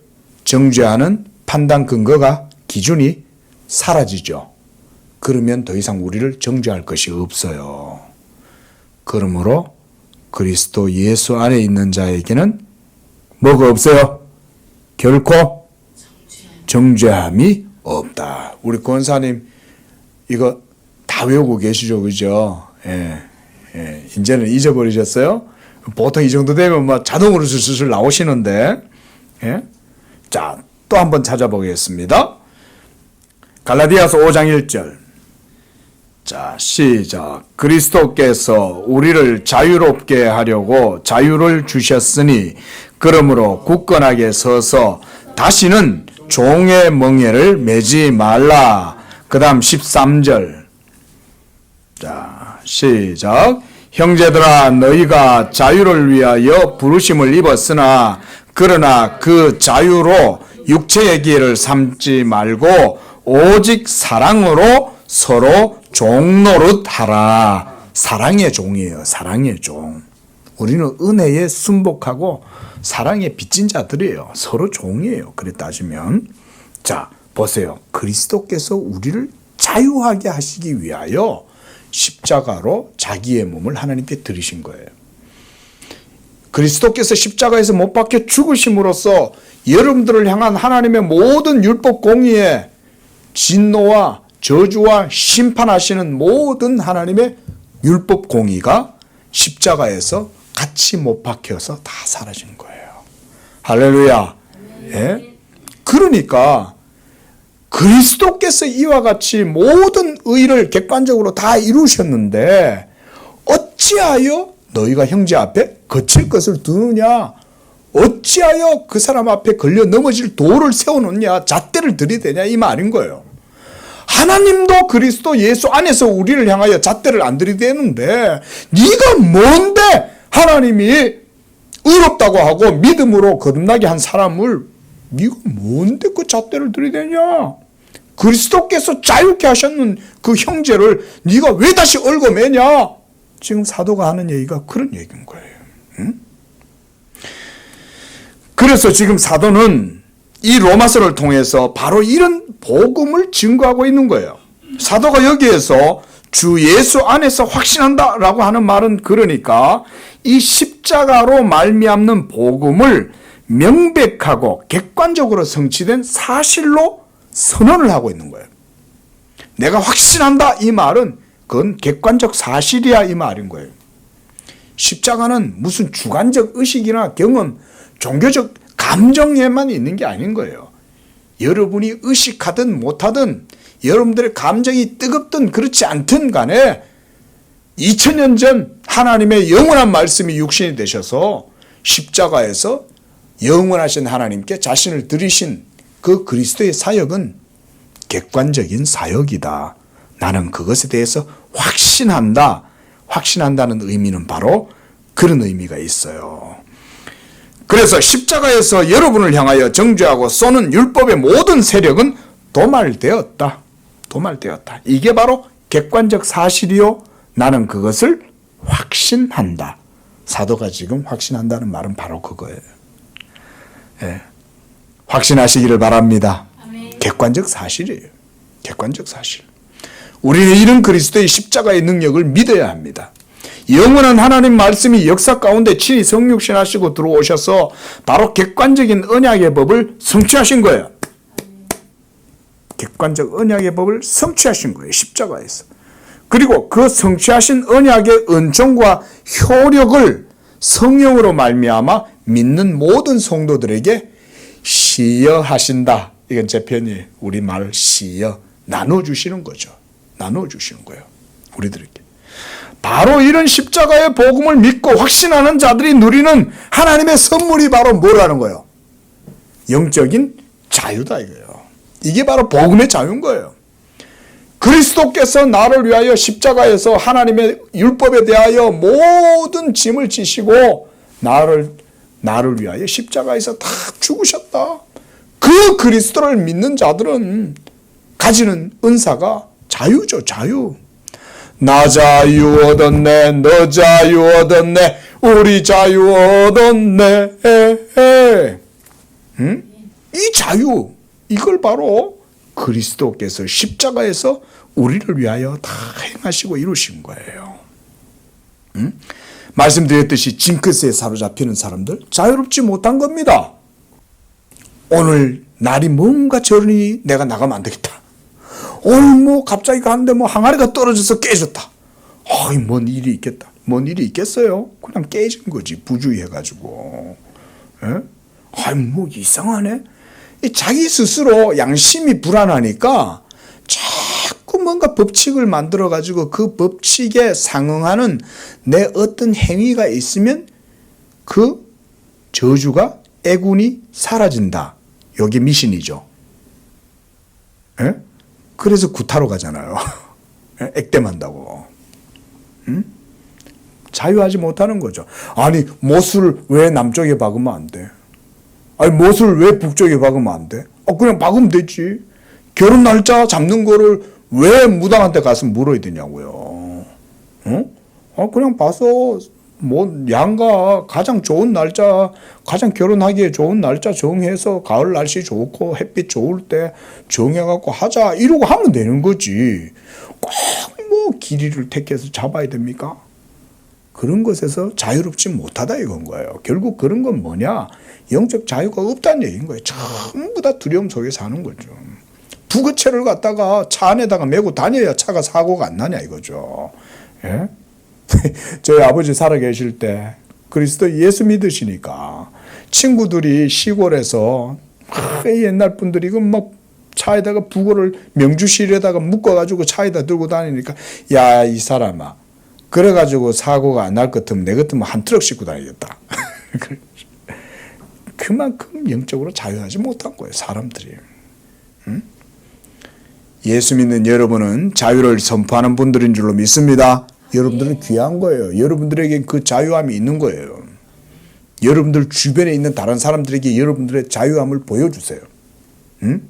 Speaker 1: 정죄하는 판단 근거가 기준이 사라지죠. 그러면 더 이상 우리를 정죄할 것이 없어요. 그러므로 그리스도 예수 안에 있는 자에게는 뭐가 없어요? 결코 정죄함이 없다. 우리 권사님 이거 다 외우고 계시죠, 그죠? 이제는 잊어버리셨어요? 보통 이 정도 되면 막 자동으로 슬슬 나오시는데, 자, 또 한번 찾아보겠습니다. 갈라디아서 5장 1절. 자, 시작. 그리스도께서 우리를 자유롭게 하려고 자유를 주셨으니 그러므로 굳건하게 서서 다시는 종의 멍에를 매지 말라. 그 다음 13절. 자, 시작. 형제들아 너희가 자유를 위하여 부르심을 입었으나 그러나 그 자유로 육체의 기회를 삼지 말고 오직 사랑으로 서로 종노릇하라. 사랑의 종이에요. 사랑의 종. 우리는 은혜에 순복하고 사랑에 빚진 자들이에요. 서로 종이에요. 그래 따지면. 자, 보세요. 그리스도께서 우리를 자유하게 하시기 위하여 십자가로 자기의 몸을 하나님께 드리신 거예요. 그리스도께서 십자가에서 못 박혀 죽으심으로써 여러분들을 향한 하나님의 모든 율법 공의에 진노와 저주와 심판하시는 모든 하나님의 율법 공의가 십자가에서 같이 못 박혀서 다 사라진 거예요. 할렐루야. 예? 그러니까 그리스도께서 이와 같이 모든 의를 객관적으로 다 이루셨는데 어찌하여 너희가 형제 앞에 거칠 것을 두느냐? 어찌하여 그 사람 앞에 걸려 넘어질 돌을 세워놓냐? 잣대를 들이대냐? 이 말인 거예요. 하나님도 그리스도 예수 안에서 우리를 향하여 잣대를 안 들이대는데 네가 뭔데 하나님이 의롭다고 하고 믿음으로 거듭나게 한 사람을 네가 뭔데 그 잣대를 들이대냐? 그리스도께서 자유케 하셨는 그 형제를 네가 왜 다시 얽어매냐? 지금 사도가 하는 얘기가 그런 얘기인 거예요. 응? 그래서 지금 사도는 이 로마서를 통해서 바로 이런 복음을 증거하고 있는 거예요. 사도가 여기에서 주 예수 안에서 확신한다라고 하는 말은 그러니까 이 십자가로 말미암는 복음을 명백하고 객관적으로 성취된 사실로 선언을 하고 있는 거예요. 내가 확신한다 이 말은 그건 객관적 사실이야 이 말인 거예요. 십자가는 무슨 주관적 의식이나 경험, 종교적 감정에만 있는 게 아닌 거예요. 여러분이 의식하든 못하든 여러분들의 감정이 뜨겁든 그렇지 않든 간에 2000년 전 하나님의 영원한 말씀이 육신이 되셔서 십자가에서 영원하신 하나님께 자신을 드리신 그 그리스도의 사역은 객관적인 사역이다. 나는 그것에 대해서 확신한다. 확신한다는 의미는 바로 그런 의미가 있어요. 그래서 십자가에서 여러분을 향하여 정죄하고 쏘는 율법의 모든 세력은 도말되었다. 도말되었다. 이게 바로 객관적 사실이요. 나는 그것을 확신한다. 사도가 지금 확신한다는 말은 바로 그거예요. 예. 확신하시기를 바랍니다. 아멘. 객관적 사실이에요. 객관적 사실. 우리는 이런 그리스도의 십자가의 능력을 믿어야 합니다. 영원한 하나님 말씀이 역사 가운데 친히 성육신하시고 들어오셔서 바로 객관적인 언약의 법을 성취하신 거예요. 객관적 언약의 법을 성취하신 거예요. 십자가에서. 그리고 그 성취하신 언약의 은총과 효력을 성령으로 말미암아 믿는 모든 성도들에게 시여하신다. 이건 제 편이에요. 우리말 시여. 나눠주시는 거죠. 나눠주시는 거예요. 우리들에게. 바로 이런 십자가의 복음을 믿고 확신하는 자들이 누리는 하나님의 선물이 바로 뭐라는 거예요? 영적인 자유다 이거예요. 이게 바로 복음의 자유인 거예요. 그리스도께서 나를 위하여 십자가에서 하나님의 율법에 대하여 모든 짐을 지시고 나를 위하여 십자가에서 다 죽으셨다. 그 그리스도를 믿는 자들은 가지는 은사가 자유죠. 자유. 나 자유 얻었네. 너 자유 얻었네. 우리 자유 얻었네. 응? 이 자유, 이걸 바로 그리스도께서 십자가에서 우리를 위하여 다 행하시고 이루신 거예요. 응? 말씀드렸듯이 징크스에 사로잡히는 사람들 자유롭지 못한 겁니다. 오늘 날이 뭔가 저러니 내가 나가면 안 되겠다. 오늘 뭐 갑자기 가는데 뭐 항아리가 떨어져서 깨졌다. 어이, 뭔 일이 있겠다. 뭔 일이 있겠어요? 그냥 깨진 거지. 부주의해가지고. 예? 아이, 뭐 이상하네. 자기 스스로 양심이 불안하니까 자꾸 뭔가 법칙을 만들어가지고 그 법칙에 상응하는 내 어떤 행위가 있으면 그 저주가 애군이 사라진다. 여기 미신이죠. 예? 그래서 구타로 가잖아요. 액땜한다고. 응? 자유하지 못하는 거죠. 아니, 못을 왜 남쪽에 박으면 안 돼? 아니, 못을 왜 북쪽에 박으면 안 돼? 그냥 박으면 되지. 결혼 날짜 잡는 거를 왜 무당한테 가서 물어야 되냐고요. 응? 그냥 봐서 뭐 양가 가장 좋은 날짜, 가장 결혼하기에 좋은 날짜 정해서 가을 날씨 좋고 햇빛 좋을 때 정해갖고 하자 이러고 하면 되는 거지. 꼭 뭐 길이를 택해서 잡아야 됩니까? 그런 것에서 자유롭지 못하다 이건 거예요. 결국 그런 건 뭐냐? 영적 자유가 없다는 얘기인 거예요. 전부 다 두려움 속에 사는 거죠. 부거체를 갖다가 차 안에다가 메고 다녀야 차가 사고가 안 나냐 이거죠. 예? 저희 아버지 살아 계실 때 그리스도 예수 믿으시니까 친구들이 시골에서 옛날 분들이 막 차에다가 부고를 명주실에다가 묶어가지고 차에다 들고 다니니까 야, 이 사람아, 그래가지고 사고가 안 날 것 같으면 내 같으면 한 트럭 싣고 다니겠다. 그만큼 영적으로 자유하지 못한 거예요, 사람들이. 응? 예수 믿는 여러분은 자유를 선포하는 분들인 줄로 믿습니다. 여러분들은 귀한 거예요. 여러분들에게 그 자유함이 있는 거예요. 여러분들 주변에 있는 다른 사람들에게 여러분들의 자유함을 보여주세요. 응?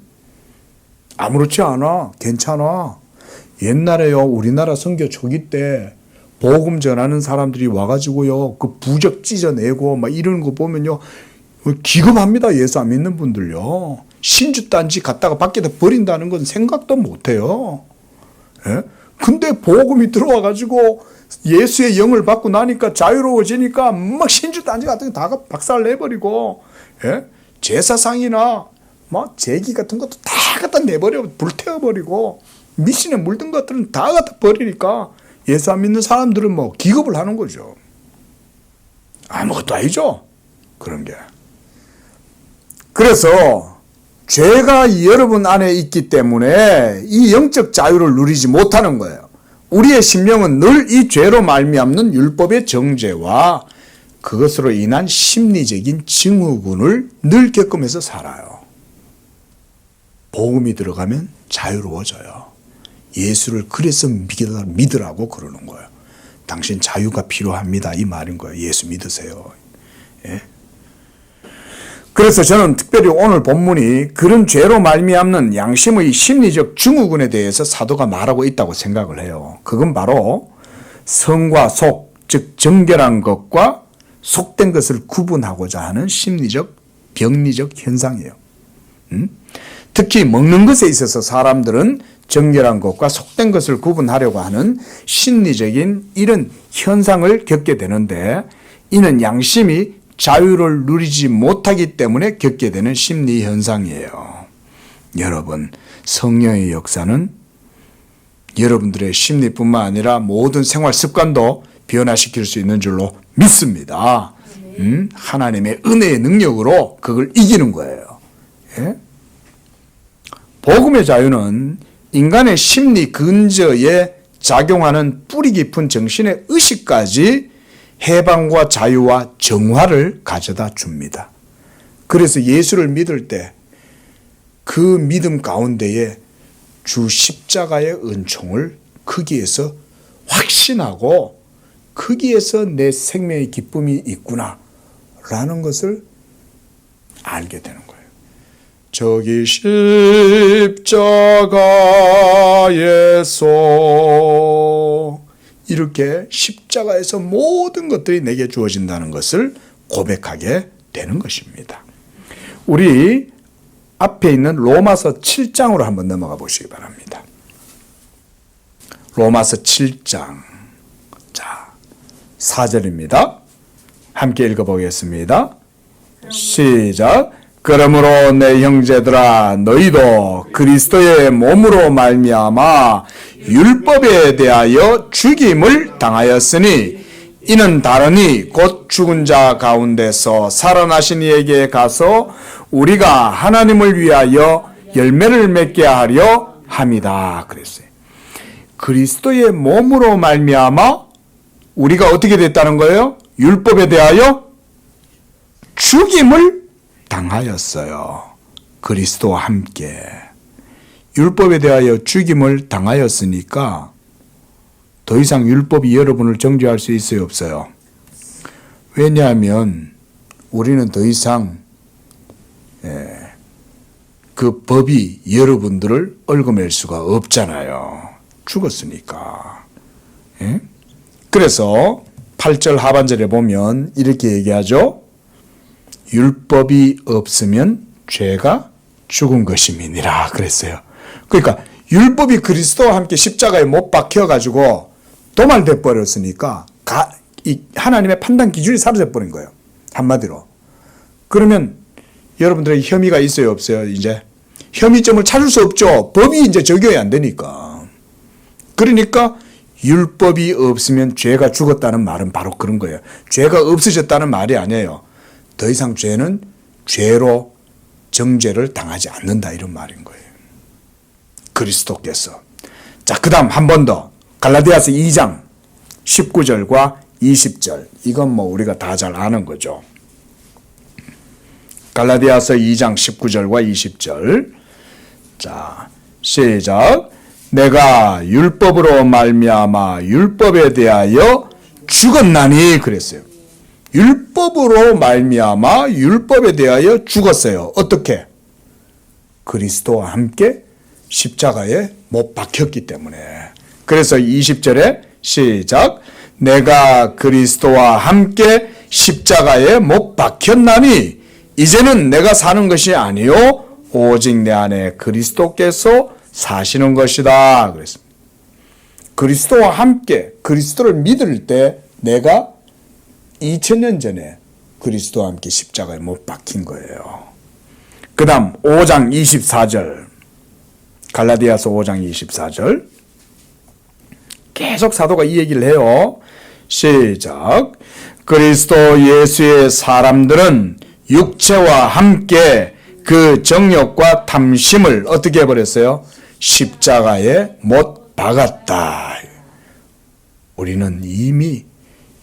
Speaker 1: 아무렇지 않아. 괜찮아. 옛날에요, 우리나라 선교 초기 때 복음 전하는 사람들이 와가지고요, 그 부적 찢어내고 막 이런 거 보면요, 기겁합니다. 예수 안 믿는 분들요. 신주단지 갖다가 밖에다 버린다는 건 생각도 못 해요. 예? 근데 복음이 들어와가지고 예수의 영을 받고 나니까 자유로워지니까 막 신주단지 같은 거 다 박살 내버리고, 예? 제사상이나 막 제기 같은 것도 다 갖다 내버려, 불태워버리고, 미신에 물든 것들은 다 갖다 버리니까 예수 안 믿는 사람들은 뭐 기겁을 하는 거죠. 아무것도 아니죠. 그런 게. 그래서 죄가 여러분 안에 있기 때문에 이 영적 자유를 누리지 못하는 거예요. 우리의 심령은 늘 이 죄로 말미암는 율법의 정죄와 그것으로 인한 심리적인 증후군을 늘 겪으면서 살아요. 복음이 들어가면 자유로워져요. 예수를 그래서 믿으라고 그러는 거예요. 당신 자유가 필요합니다. 이 말인 거예요. 예수 믿으세요. 예? 그래서 저는 특별히 오늘 본문이 그런 죄로 말미암는 양심의 심리적 증후군에 대해서 사도가 말하고 있다고 생각을 해요. 그건 바로 성과 속, 즉 정결한 것과 속된 것을 구분하고자 하는 심리적, 병리적 현상이에요. 특히 먹는 것에 있어서 사람들은 정결한 것과 속된 것을 구분하려고 하는 심리적인 이런 현상을 겪게 되는데, 이는 양심이 자유를 누리지 못하기 때문에 겪게 되는 심리 현상이에요. 여러분, 성령의 역사는 여러분들의 심리뿐만 아니라 모든 생활 습관도 변화시킬 수 있는 줄로 믿습니다. 하나님의 은혜의 능력으로 그걸 이기는 거예요. 예? 복음의 자유는 인간의 심리 근저에 작용하는 뿌리 깊은 정신의 의식까지 해방과 자유와 정화를 가져다 줍니다. 그래서 예수를 믿을 때 그 믿음 가운데에 주 십자가의 은총을 거기에서 확신하고 거기에서 내 생명의 기쁨이 있구나 라는 것을 알게 되는 거예요. 저기 십자가에서 이렇게 십자가에서 모든 것들이 내게 주어진다는 것을 고백하게 되는 것입니다. 우리 앞에 있는 로마서 7장으로 한번 넘어가 보시기 바랍니다. 로마서 7장. 자, 4절입니다. 함께 읽어보겠습니다. 시작. 그러므로 내 형제들아, 너희도 그리스도의 몸으로 말미암아 율법에 대하여 죽임을 당하였으니 이는 다르니 곧 죽은 자 가운데서 살아나신 이에게 가서 우리가 하나님을 위하여 열매를 맺게 하려 함이다 그랬어요. 그리스도의 몸으로 말미암아 우리가 어떻게 됐다는 거예요? 율법에 대하여 죽임을 당하였어요. 그리스도와 함께. 율법에 대하여 죽임을 당하였으니까 더 이상 율법이 여러분을 정죄할 수 있어요, 없어요? 왜냐하면 우리는 더 이상 그 법이 여러분들을 얽어맬 수가 없잖아요. 죽었으니까. 예? 그래서 8절 하반절에 보면 이렇게 얘기하죠. 율법이 없으면 죄가 죽은 것임이니라 그랬어요. 그러니까 율법이 그리스도와 함께 십자가에 못 박혀가지고 도말돼 버렸으니까 하나님의 판단 기준이 사라져 버린 거예요. 한마디로. 그러면 여러분들에게 혐의가 있어요, 없어요? 이제 혐의점을 찾을 수 없죠. 법이 이제 적용이 안 되니까. 그러니까 율법이 없으면 죄가 죽었다는 말은 바로 그런 거예요. 죄가 없어졌다는 말이 아니에요. 더 이상 죄는 죄로 정죄를 당하지 않는다 이런 말인 거예요. 그리스도께서. 자, 그 다음 한 번 더. 갈라디아서 2장 19절과 20절. 이건 뭐 우리가 다 잘 아는 거죠. 갈라디아서 2장 19절과 20절. 자, 시작. 내가 율법으로 말미암아 율법에 대하여 죽었나니 그랬어요. 율법으로 말미암아 율법에 대하여 죽었어요. 어떻게? 그리스도와 함께 십자가에 못 박혔기 때문에. 그래서 20절에 시작. 내가 그리스도와 함께 십자가에 못 박혔나니 이제는 내가 사는 것이 아니요 오직 내 안에 그리스도께서 사시는 것이다 그랬습니다. 그리스도와 함께 그리스도를 믿을 때 내가 2000년 전에 그리스도와 함께 십자가에 못 박힌 거예요. 그 다음 5장 24절 갈라디아서 5장 24절 계속 사도가 이 얘기를 해요. 시작. 그리스도 예수의 사람들은 육체와 함께 그 정욕과 탐심을 어떻게 해버렸어요? 십자가에 못 박았다. 우리는 이미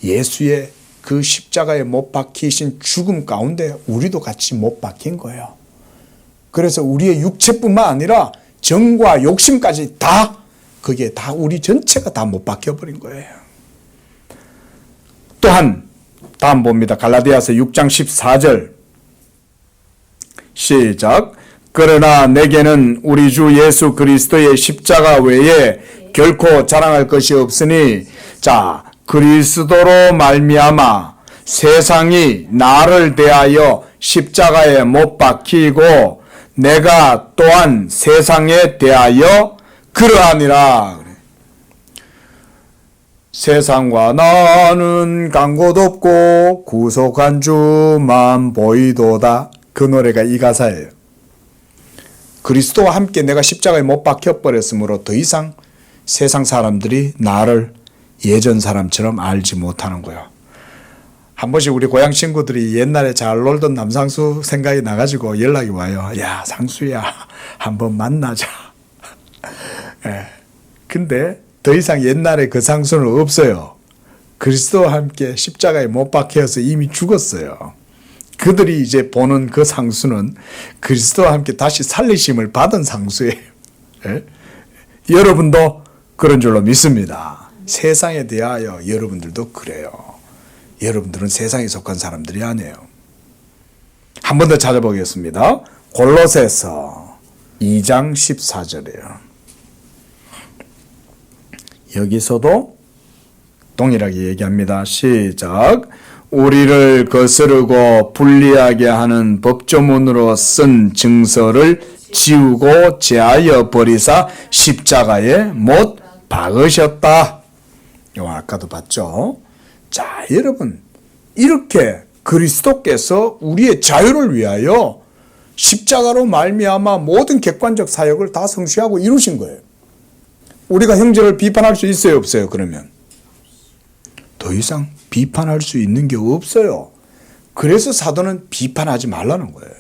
Speaker 1: 예수의 그 십자가에 못 박히신 죽음 가운데 우리도 같이 못 박힌 거예요. 그래서 우리의 육체뿐만 아니라 정과 욕심까지 다 그게 다 우리 전체가 다 못 박혀버린 거예요. 또한 다음 봅니다. 갈라디아서 6장 14절 시작. 그러나 내게는 우리 주 예수 그리스도의 십자가 외에 결코 자랑할 것이 없으니 자 그리스도로 말미암아 세상이 나를 대하여 십자가에 못 박히고 내가 또한 세상에 대하여 그러하니라. 세상과 나는 간 곳 없고 구속한 주만 보이도다. 그 노래가 이 가사예요. 그리스도와 함께 내가 십자가에 못 박혀버렸으므로 더 이상 세상 사람들이 나를 예전 사람처럼 알지 못하는 거예요. 한 번씩 우리 고향 친구들이 옛날에 잘 놀던 남상수 생각이 나가지고 연락이 와요. 야 상수야 한번 만나자. 근데 더 이상 옛날에 그 상수는 없어요. 그리스도와 함께 십자가에 못 박혀서 이미 죽었어요. 그들이 이제 보는 그 상수는 그리스도와 함께 다시 살리심을 받은 상수예요. 여러분도 그런 줄로 믿습니다. 세상에 대하여 여러분들도 그래요. 여러분들은 세상에 속한 사람들이 아니에요. 한 번 더 찾아보겠습니다. 골로새서 2장 14절이에요. 여기서도 동일하게 얘기합니다. 시작. 우리를 거스르고 불리하게 하는 법조문으로 쓴 증서를 지우고 제하여 버리사 십자가에 못 박으셨다. 요 아까도 봤죠. 자, 여러분 이렇게 그리스도께서 우리의 자유를 위하여 십자가로 말미암아 모든 객관적 사역을 다 성취하고 이루신 거예요. 우리가 형제를 비판할 수 있어요, 없어요? 그러면 더 이상 비판할 수 있는 게 없어요. 그래서 사도는 비판하지 말라는 거예요.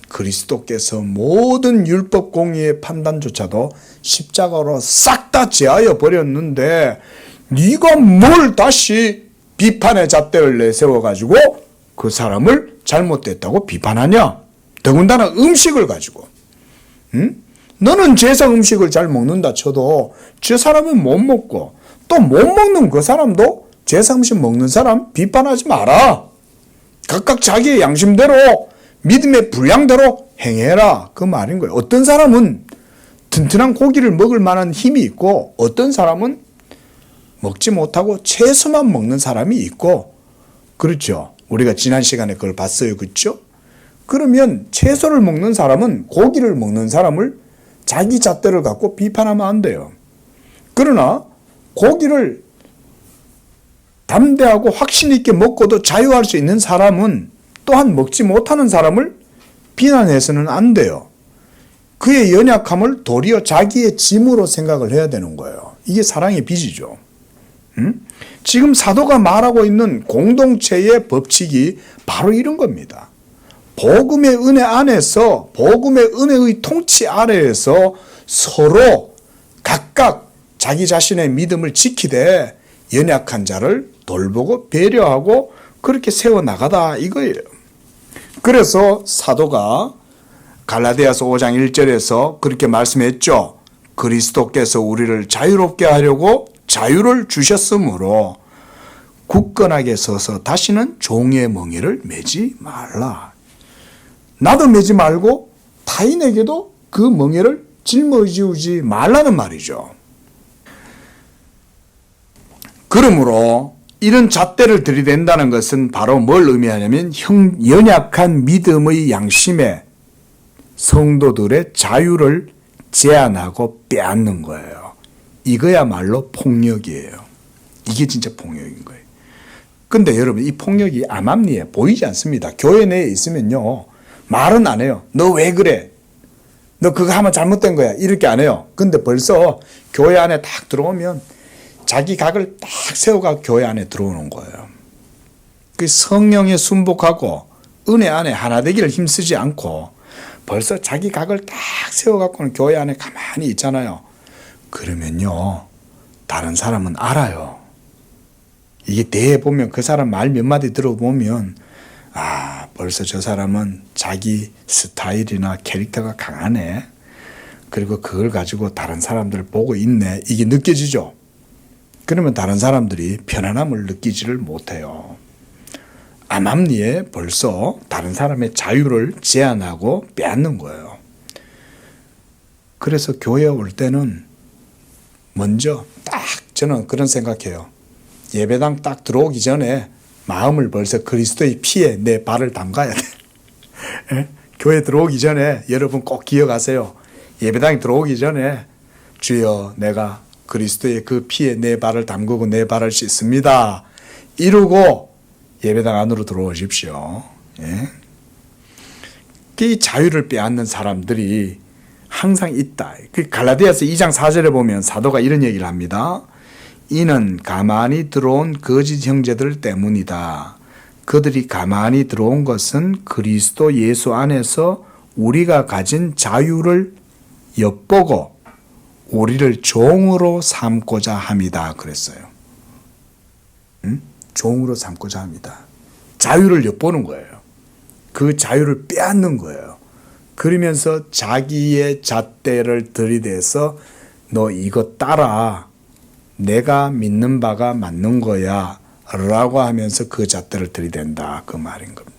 Speaker 1: 그리스도께서 모든 율법 공의의 판단조차도 십자가로 싹 다 제하여 버렸는데 네가 뭘 다시 비판의 잣대를 내세워가지고 그 사람을 잘못됐다고 비판하냐? 더군다나 음식을 가지고 너는 제사 음식을 잘 먹는다 쳐도 저 사람은 못 먹고 또 못 먹는 그 사람도 제사 음식 먹는 사람 비판하지 마라. 각각 자기의 양심대로 믿음의 분량대로 행해라. 그 말인 거예요. 어떤 사람은 튼튼한 고기를 먹을 만한 힘이 있고 어떤 사람은 먹지 못하고 채소만 먹는 사람이 있고 그렇죠. 우리가 지난 시간에 그걸 봤어요. 그렇죠? 그러면 채소를 먹는 사람은 고기를 먹는 사람을 자기 잣대를 갖고 비판하면 안 돼요. 그러나 고기를 담대하고 확신 있게 먹고도 자유할 수 있는 사람은 또한 먹지 못하는 사람을 비난해서는 안 돼요. 그의 연약함을 도리어 자기의 짐으로 생각을 해야 되는 거예요. 이게 사랑의 빛이죠. 지금 사도가 말하고 있는 공동체의 법칙이 바로 이런 겁니다. 복음의 은혜 안에서 복음의 은혜의 통치 아래에서 서로 각각 자기 자신의 믿음을 지키되 연약한 자를 돌보고 배려하고 그렇게 세워나가다 이거예요. 그래서 사도가 갈라디아서 5장 1절에서 그렇게 말씀했죠. 그리스도께서 우리를 자유롭게 하려고 자유를 주셨으므로 굳건하게 서서 다시는 종의 멍에를 매지 말라. 나도 매지 말고 타인에게도 그 멍에를 짊어지우지 말라는 말이죠. 그러므로 이런 잣대를 들이댄다는 것은 바로 뭘 의미하냐면 연약한 믿음의 양심에 성도들의 자유를 제한하고 빼앗는 거예요. 이거야말로 폭력이에요. 이게 진짜 폭력인 거예요. 근데 여러분, 이 폭력이 암암리에 보이지 않습니다. 교회 내에 있으면요, 말은 안 해요. 너 왜 그래? 너 그거 하면 잘못된 거야. 이렇게 안 해요. 근데 벌써 교회 안에 딱 들어오면 자기 각을 딱 세워가 교회 안에 들어오는 거예요. 그 성령에 순복하고 은혜 안에 하나 되기를 힘쓰지 않고 벌써 자기 각을 딱 세워갖고는 교회 안에 가만히 있잖아요. 그러면요, 다른 사람은 알아요. 이게 대해 보면 그 사람 말 몇 마디 들어보면 벌써 저 사람은 자기 스타일이나 캐릭터가 강하네. 그리고 그걸 가지고 다른 사람들을 보고 있네. 이게 느껴지죠. 그러면 다른 사람들이 편안함을 느끼지를 못해요. 암암리에 벌써 다른 사람의 자유를 제한하고 빼앗는 거예요. 그래서 교회에 올 때는 먼저 딱 저는 그런 생각해요. 예배당 딱 들어오기 전에 마음을 벌써 그리스도의 피에 내 발을 담가야 돼. 교회 들어오기 전에 여러분 꼭 기억하세요. 예배당에 들어오기 전에 주여 내가 그리스도의 그 피에 내 발을 담그고 내 발을 씻습니다. 이러고 예배당 안으로 들어오십시오. 예? 이 자유를 빼앗는 사람들이 항상 있다. 그 갈라디아서 2장 4절에 보면 사도가 이런 얘기를 합니다. 이는 가만히 들어온 거짓 형제들 때문이다. 그들이 가만히 들어온 것은 그리스도 예수 안에서 우리가 가진 자유를 엿보고 우리를 종으로 삼고자 함이다 그랬어요. 종으로 삼고자 합니다. 자유를 엿보는 거예요. 그 자유를 빼앗는 거예요. 그러면서 자기의 잣대를 들이대서 너 이거 따라. 내가 믿는 바가 맞는 거야 라고 하면서 그 잣대를 들이댄다. 그 말인 겁니다.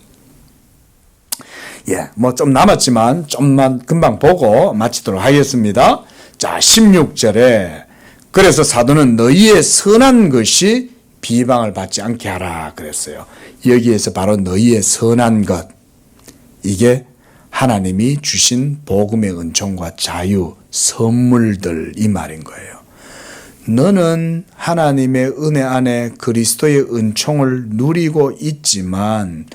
Speaker 1: 예, 뭐 좀 남았지만 좀만 금방 보고 마치도록 하겠습니다. 자, 16절에 그래서 사도는 너희의 선한 것이 비방을 받지 않게 하라 그랬어요. 여기에서 바로 너희의 선한 것, 이게 하나님이 주신 복음의 은총과 자유, 선물들 이 말인 거예요. 너는 하나님의 은혜 안에 그리스도의 은총을 누리고 있지만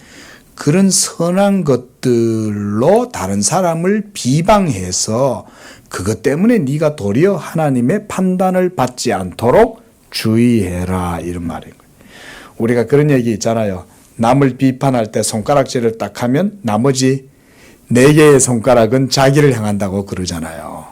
Speaker 1: 그런 선한 것들로 다른 사람을 비방해서 그것 때문에 네가 도리어 하나님의 판단을 받지 않도록 주의해라 이런 말인 거예요. 우리가 그런 얘기 있잖아요. 남을 비판할 때 손가락질을 딱 하면 나머지 4개의 손가락은 자기를 향한다고 그러잖아요.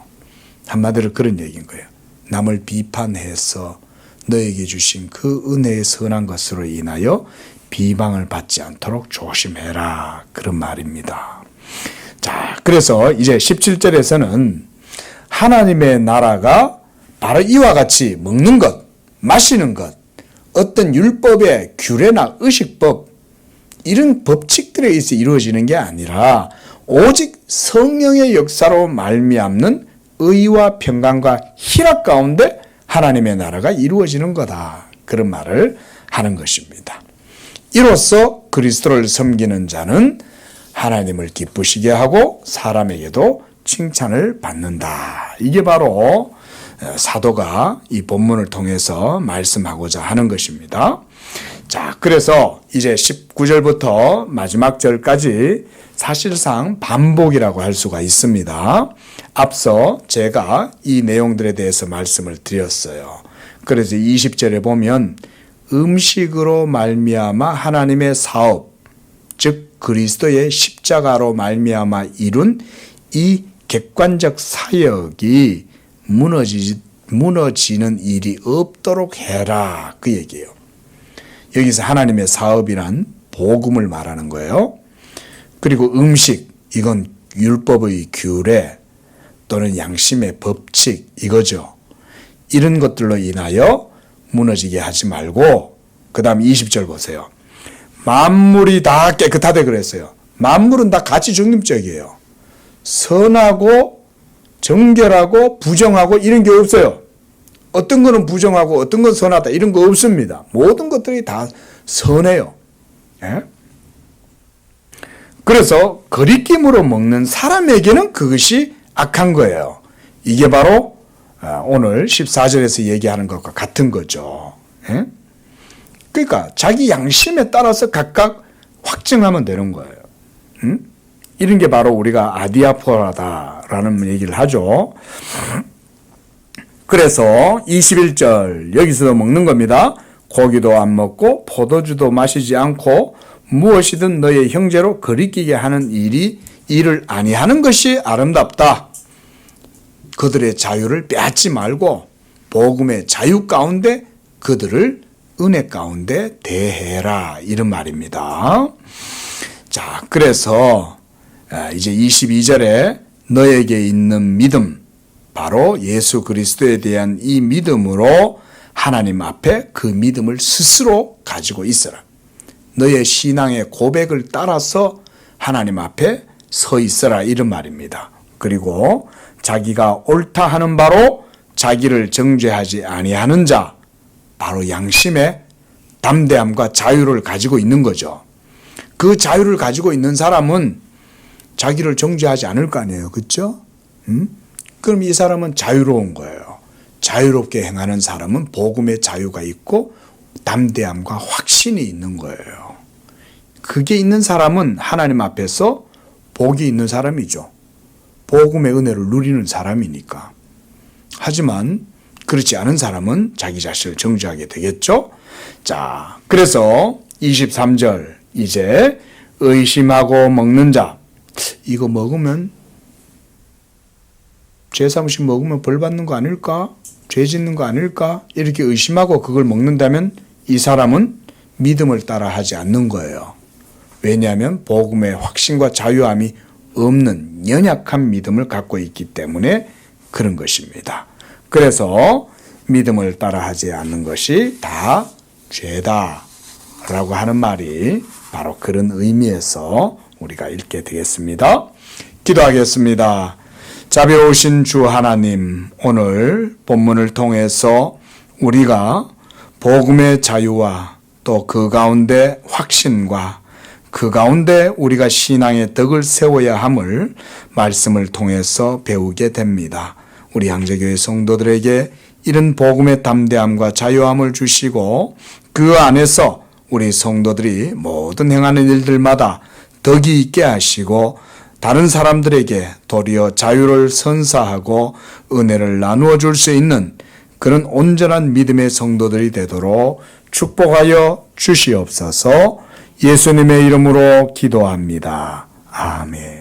Speaker 1: 한마디로 그런 얘기인 거예요. 남을 비판해서 너에게 주신 그 은혜의 선한 것으로 인하여 비방을 받지 않도록 조심해라. 그런 말입니다. 자, 그래서 이제 17절에서는 하나님의 나라가 바로 이와 같이 먹는 것, 마시는 것, 어떤 율법의 규례나 의식법, 이런 법칙들에 의해서 이루어지는 게 아니라 오직 성령의 역사로 말미암는 의와 평강과 희락 가운데 하나님의 나라가 이루어지는 거다. 그런 말을 하는 것입니다. 이로써 그리스도를 섬기는 자는 하나님을 기쁘시게 하고 사람에게도 칭찬을 받는다. 이게 바로 사도가 이 본문을 통해서 말씀하고자 하는 것입니다. 자, 그래서 이제 19절부터 마지막 절까지 사실상 반복이라고 할 수가 있습니다. 앞서 제가 이 내용들에 대해서 말씀을 드렸어요. 그래서 20절에 보면 음식으로 말미암아 하나님의 사업, 즉 그리스도의 십자가로 말미암아 이룬 이 객관적 사역이 무너지는 일이 없도록 해라. 그 얘기예요. 여기서 하나님의 사업이란 복음을 말하는 거예요. 그리고 음식, 이건 율법의 규례 또는 양심의 법칙 이거죠. 이런 것들로 인하여 무너지게 하지 말고 그 다음 20절 보세요. 만물이 다 깨끗하다 그랬어요. 만물은 다 가치 중립적이에요. 선하고 정결하고 부정하고 이런 게 없어요. 어떤 거는 부정하고 어떤 건 선하다 이런 거 없습니다. 모든 것들이 다 선해요. 예? 그래서 거리낌으로 먹는 사람에게는 그것이 악한 거예요. 이게 바로 오늘 14절에서 얘기하는 것과 같은 거죠. 예? 그러니까 자기 양심에 따라서 각각 확증하면 되는 거예요. 이런 게 바로 우리가 아디아포라다라는 얘기를 하죠. 그래서 21절 여기서도 먹는 겁니다. 고기도 안 먹고 포도주도 마시지 않고 무엇이든 너의 형제로 거리끼게 하는 일을 아니하는 것이 아름답다. 그들의 자유를 빼앗지 말고 복음의 자유 가운데 그들을 은혜 가운데 대해라 이런 말입니다. 자, 그래서 이제 22절에 너에게 있는 믿음, 바로 예수 그리스도에 대한 이 믿음으로 하나님 앞에 그 믿음을 스스로 가지고 있어라. 너의 신앙의 고백을 따라서 하나님 앞에 서 있어라 이런 말입니다. 그리고 자기가 옳다 하는 바로 자기를 정죄하지 아니하는 자, 바로 양심의 담대함과 자유를 가지고 있는 거죠. 그 자유를 가지고 있는 사람은 자기를 정죄하지 않을 거 아니에요. 그렇죠? 그럼 이 사람은 자유로운 거예요. 자유롭게 행하는 사람은 복음의 자유가 있고 담대함과 확신이 있는 거예요. 그게 있는 사람은 하나님 앞에서 복이 있는 사람이죠. 복음의 은혜를 누리는 사람이니까. 하지만 그렇지 않은 사람은 자기 자신을 정죄하게 되겠죠. 자, 그래서 23절 이제 의심하고 먹는 자, 이거 먹으면 제3식 먹으면 벌 받는 거 아닐까? 죄 짓는 거 아닐까? 이렇게 의심하고 그걸 먹는다면 이 사람은 믿음을 따라 하지 않는 거예요. 왜냐하면 복음의 확신과 자유함이 없는 연약한 믿음을 갖고 있기 때문에 그런 것입니다. 그래서 믿음을 따라 하지 않는 것이 다 죄다 라고 하는 말이 바로 그런 의미에서 우리가 읽게 되겠습니다. 기도하겠습니다. 자비로우신 주 하나님, 오늘 본문을 통해서 우리가 복음의 자유와 또 그 가운데 확신과 그 가운데 우리가 신앙의 덕을 세워야 함을 말씀을 통해서 배우게 됩니다. 우리 양재교회 성도들에게 이런 복음의 담대함과 자유함을 주시고 그 안에서 우리 성도들이 모든 행하는 일들마다 덕이 있게 하시고 다른 사람들에게 도리어 자유를 선사하고 은혜를 나누어 줄 수 있는 그런 온전한 믿음의 성도들이 되도록 축복하여 주시옵소서. 예수님의 이름으로 기도합니다. 아멘.